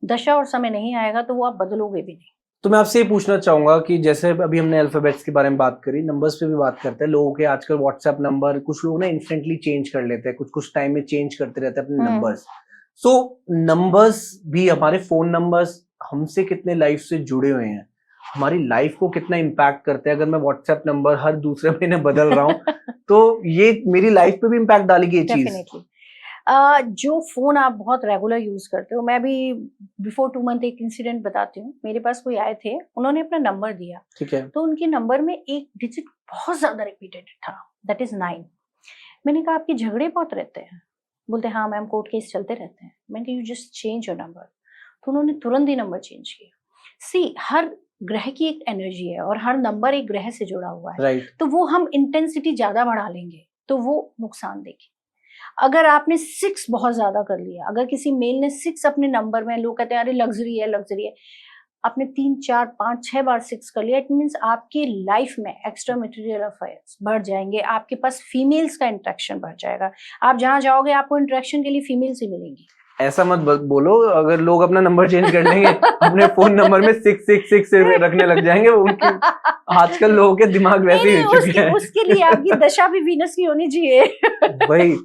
दशा और समय नहीं आएगा तो वो आप बदलोगे भी नहीं। तो मैं आपसे ये पूछना चाहूंगा कि जैसे अभी हमने अल्फाबेट्स के बारे में बात करी, नंबर्स पे भी बात करते हैं। लोगों के आजकल व्हाट्सएप नंबर कुछ लोग ना इंस्टेंटली चेंज कर लेते हैं, कुछ टाइम में चेंज करते रहते हैं अपने नंबर्स। सो नंबर्स भी, हमारे फोन नंबर्स हमसे कितने लाइफ से जुड़े हुए हैं, हमारी लाइफ को कितना इम्पैक्ट करते हैं। अगर मैं व्हाट्सएप नंबर हर दूसरे महीने बदल रहा हूँ तो ये मेरी लाइफ पे भी इम्पैक्ट डालेगी ये चीज। जो फोन आप बहुत रेगुलर यूज करते हो, मैं भी बिफोर 2 मंथ एक इंसिडेंट बताती हूँ। मेरे पास कोई आए थे, उन्होंने अपना नंबर दिया, ठीक है, तो उनके नंबर में एक डिजिट बहुत ज्यादा रिपीटेड था, दैट इज 9। मैंने कहा आपके झगड़े बहुत रहते हैं? बोलते हाँ मैम, कोर्ट केस चलते रहते हैं। मैंने कहा you just change your number, तो उन्होंने तुरंत ही नंबर चेंज किया। सी, हर ग्रह की एक एनर्जी है और हर नंबर एक ग्रह से जुड़ा हुआ है, right. तो वो हम इंटेंसिटी ज्यादा बढ़ा लेंगे तो वो नुकसान देगी। अगर आपने 6 बहुत ज्यादा कर लिया, अगर किसी मेल ने 6 अपने नंबर में, लोग कहते हैं अरे लग्जरी है, आपने 3 4 5 6 बार 6 कर लिया, इट मीन्स आपकी लाइफ में एक्स्ट्रा मटेरियल अफेयर्स बढ़ जाएंगे, आपके पास फीमेल्स का इंटरेक्शन बढ़ जाएगा, आप जहां जाओगे आपको इंटरेक्शन के लिए फीमेल्स ही मिलेंगी। ऐसा मत बोलो, अगर लोग अपना नंबर चेंज कर लेंगे अपने फोन नंबर में 666 रखने लग जाएंगे, उनकी आजकल लोगों के दिमाग वैसे ही हो चुके हैं। उसके लिए आपकी दशा भी वीनस की होनी चाहिए। भाई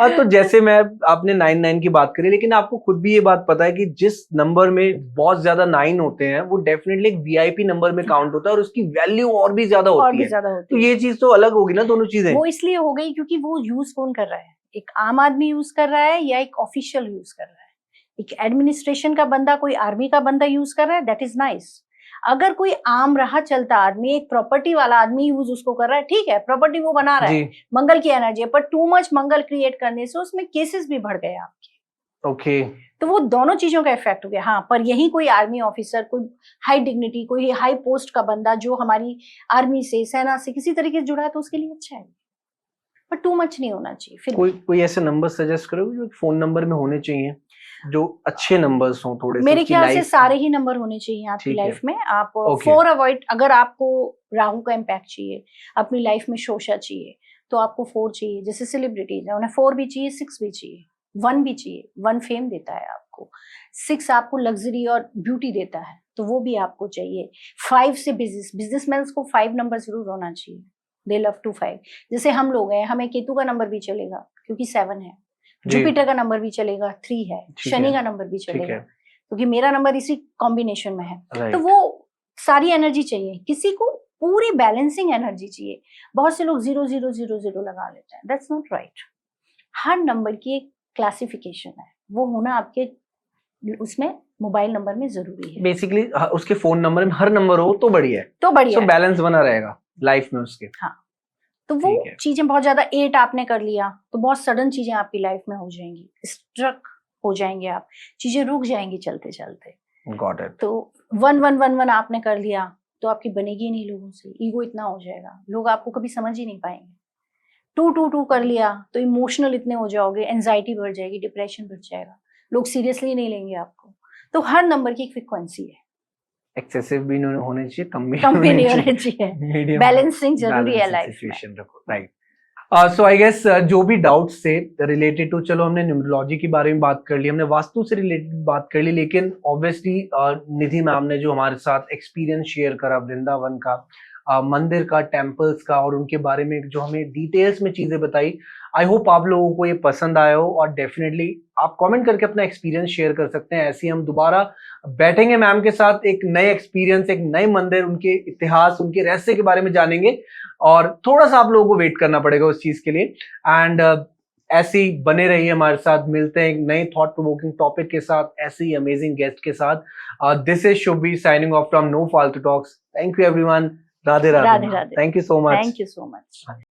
तो जैसे मैं आपने 99 की बात करी, लेकिन आपको खुद भी ये बात पता है कि जिस नंबर में बहुत ज्यादा 9 होते हैं वो डेफिनेटली एक वीआईपी नंबर में काउंट होता है और उसकी वैल्यू और भी ज्यादा होती है। तो ये चीज तो अलग होगी ना, दोनों चीजें। वो इसलिए हो गई क्योंकि वो यूज कौन कर रहा है, एक आम आदमी यूज कर रहा है या एक ऑफिशियल यूज कर रहा है, एक एडमिनिस्ट्रेशन का बंदा, कोई आर्मी का बंदा यूज कर रहा है, दैट इज नाइस। अगर कोई आम राह चलता आदमी, एक प्रॉपर्टी वाला आदमी यूज उसको कर रहा है, ठीक है, प्रॉपर्टी वो बना रहा है, मंगल की एनर्जी है, पर टू मच मंगल क्रिएट करने से उसमें केसेस भी बढ़ गए आपके। ओके तो वो दोनों चीजों का इफेक्ट हो गया। हाँ, पर यही कोई आर्मी ऑफिसर, कोई हाई डिग्निटी, कोई हाई पोस्ट का बंदा जो हमारी आर्मी से, सेना से किसी तरीके से जुड़ा है, तो उसके लिए अच्छा है, पर टू मच नहीं होना चाहिए। फिर कोई ऐसे नंबर सजेस्ट करोगे जो फोन नंबर में होने चाहिए, जो अच्छे नंबर्स हों थोड़े से? मेरे ख्याल से सारे ही नंबर होने चाहिए आपकी लाइफ में। आप Okay. 4 अवॉइड, अगर आपको राहु का इम्पैक्ट चाहिए, अपनी लाइफ में शोषा चाहिए, तो आपको 4 चाहिए। जैसे सेलिब्रिटीज है, उन्हें 4 भी चाहिए, 6 भी चाहिए, 1 भी चाहिए। 1 फेम देता है आपको, 6 आपको लग्जरी और ब्यूटी देता है, तो वो भी आपको चाहिए। 5 से बिजनेसमैन को 5 नंबर जरूर होना चाहिए, दे लव टू 5। जैसे हम लोग हैं, हमें केतु का नंबर भी चलेगा क्योंकि 7 है, जुपिटर का नंबर भी चलेगा, 3 है, शनि का नंबर भी चलेगा क्योंकि मेरा नंबर इसी कॉम्बिनेशन में है। तो वो सारी एनर्जी चाहिए, किसी को पूरी बैलेंसिंग एनर्जी चाहिए। बहुत से लोग 0 0 0 0 लगा लेते हैं, that's not right. Her number की एक क्लासिफिकेशन है, वो होना आपके उसमें मोबाइल नंबर में जरूरी है। बेसिकली उसके फोन नंबर में हर नंबर हो तो बढ़िया है, तो बढ़िया, तो बैलेंस बना रहेगा लाइफ में उसके। हाँ, तो वो चीजें बहुत ज्यादा 8 आपने कर लिया तो बहुत सडन चीजें आपकी लाइफ में हो जाएंगी, स्ट्रक हो जाएंगे आप, चीजें रुक जाएंगी चलते चलते। Got it. तो 1 1 1 1 आपने कर लिया तो आपकी बनेगी नहीं लोगों से, ईगो इतना हो जाएगा, लोग आपको कभी समझ ही नहीं पाएंगे। 2 2 2 कर लिया तो इमोशनल इतने हो जाओगे, एंजाइटी बढ़ जाएगी, डिप्रेशन बढ़ जाएगा, लोग सीरियसली नहीं लेंगे आपको। तो हर नंबर की एक फ्रीक्वेंसी है, एक्सेसिव भी नहीं होने चाहिए, कम भी नहीं होने चाहिए, बैलेंसिंग जरूरी है लाइफ में। राइट। सो आई गेस जो भी डाउट्स थे रिलेटेड टू, चलो हमने न्यूमरोलॉजी के बारे में बात कर ली, हमने वास्तु से रिलेटेड बात कर ली, लेकिन ऑब्वियसली निधि मैम ने जो हमारे साथ एक्सपीरियंस शेयर करा वृंदावन का, मंदिर का, टेम्पल्स का, और उनके बारे में जो हमें डिटेल्स में चीजें बताई, आई होप आप लोगों को ये पसंद आया हो। और डेफिनेटली आप कमेंट करके अपना एक्सपीरियंस शेयर कर सकते हैं। ऐसे ही हम दोबारा बैठेंगे मैम के साथ, एक नए एक्सपीरियंस, एक नए मंदिर, उनके इतिहास, उनके रहस्य के बारे में जानेंगे, और थोड़ा सा आप लोगों को वेट करना पड़ेगा उस चीज के लिए। एंड ऐसे ही बने रहिए हमारे साथ, मिलते हैं एक नए थॉट प्रोवोकिंग टॉपिक के साथ, ऐसे ही अमेजिंग गेस्ट के साथ। This is Shubhi signing off from no फालतू talks. Thank you everyone. Radhe Radhe. Radhe Radhe. Thank you so much. Thank you so much.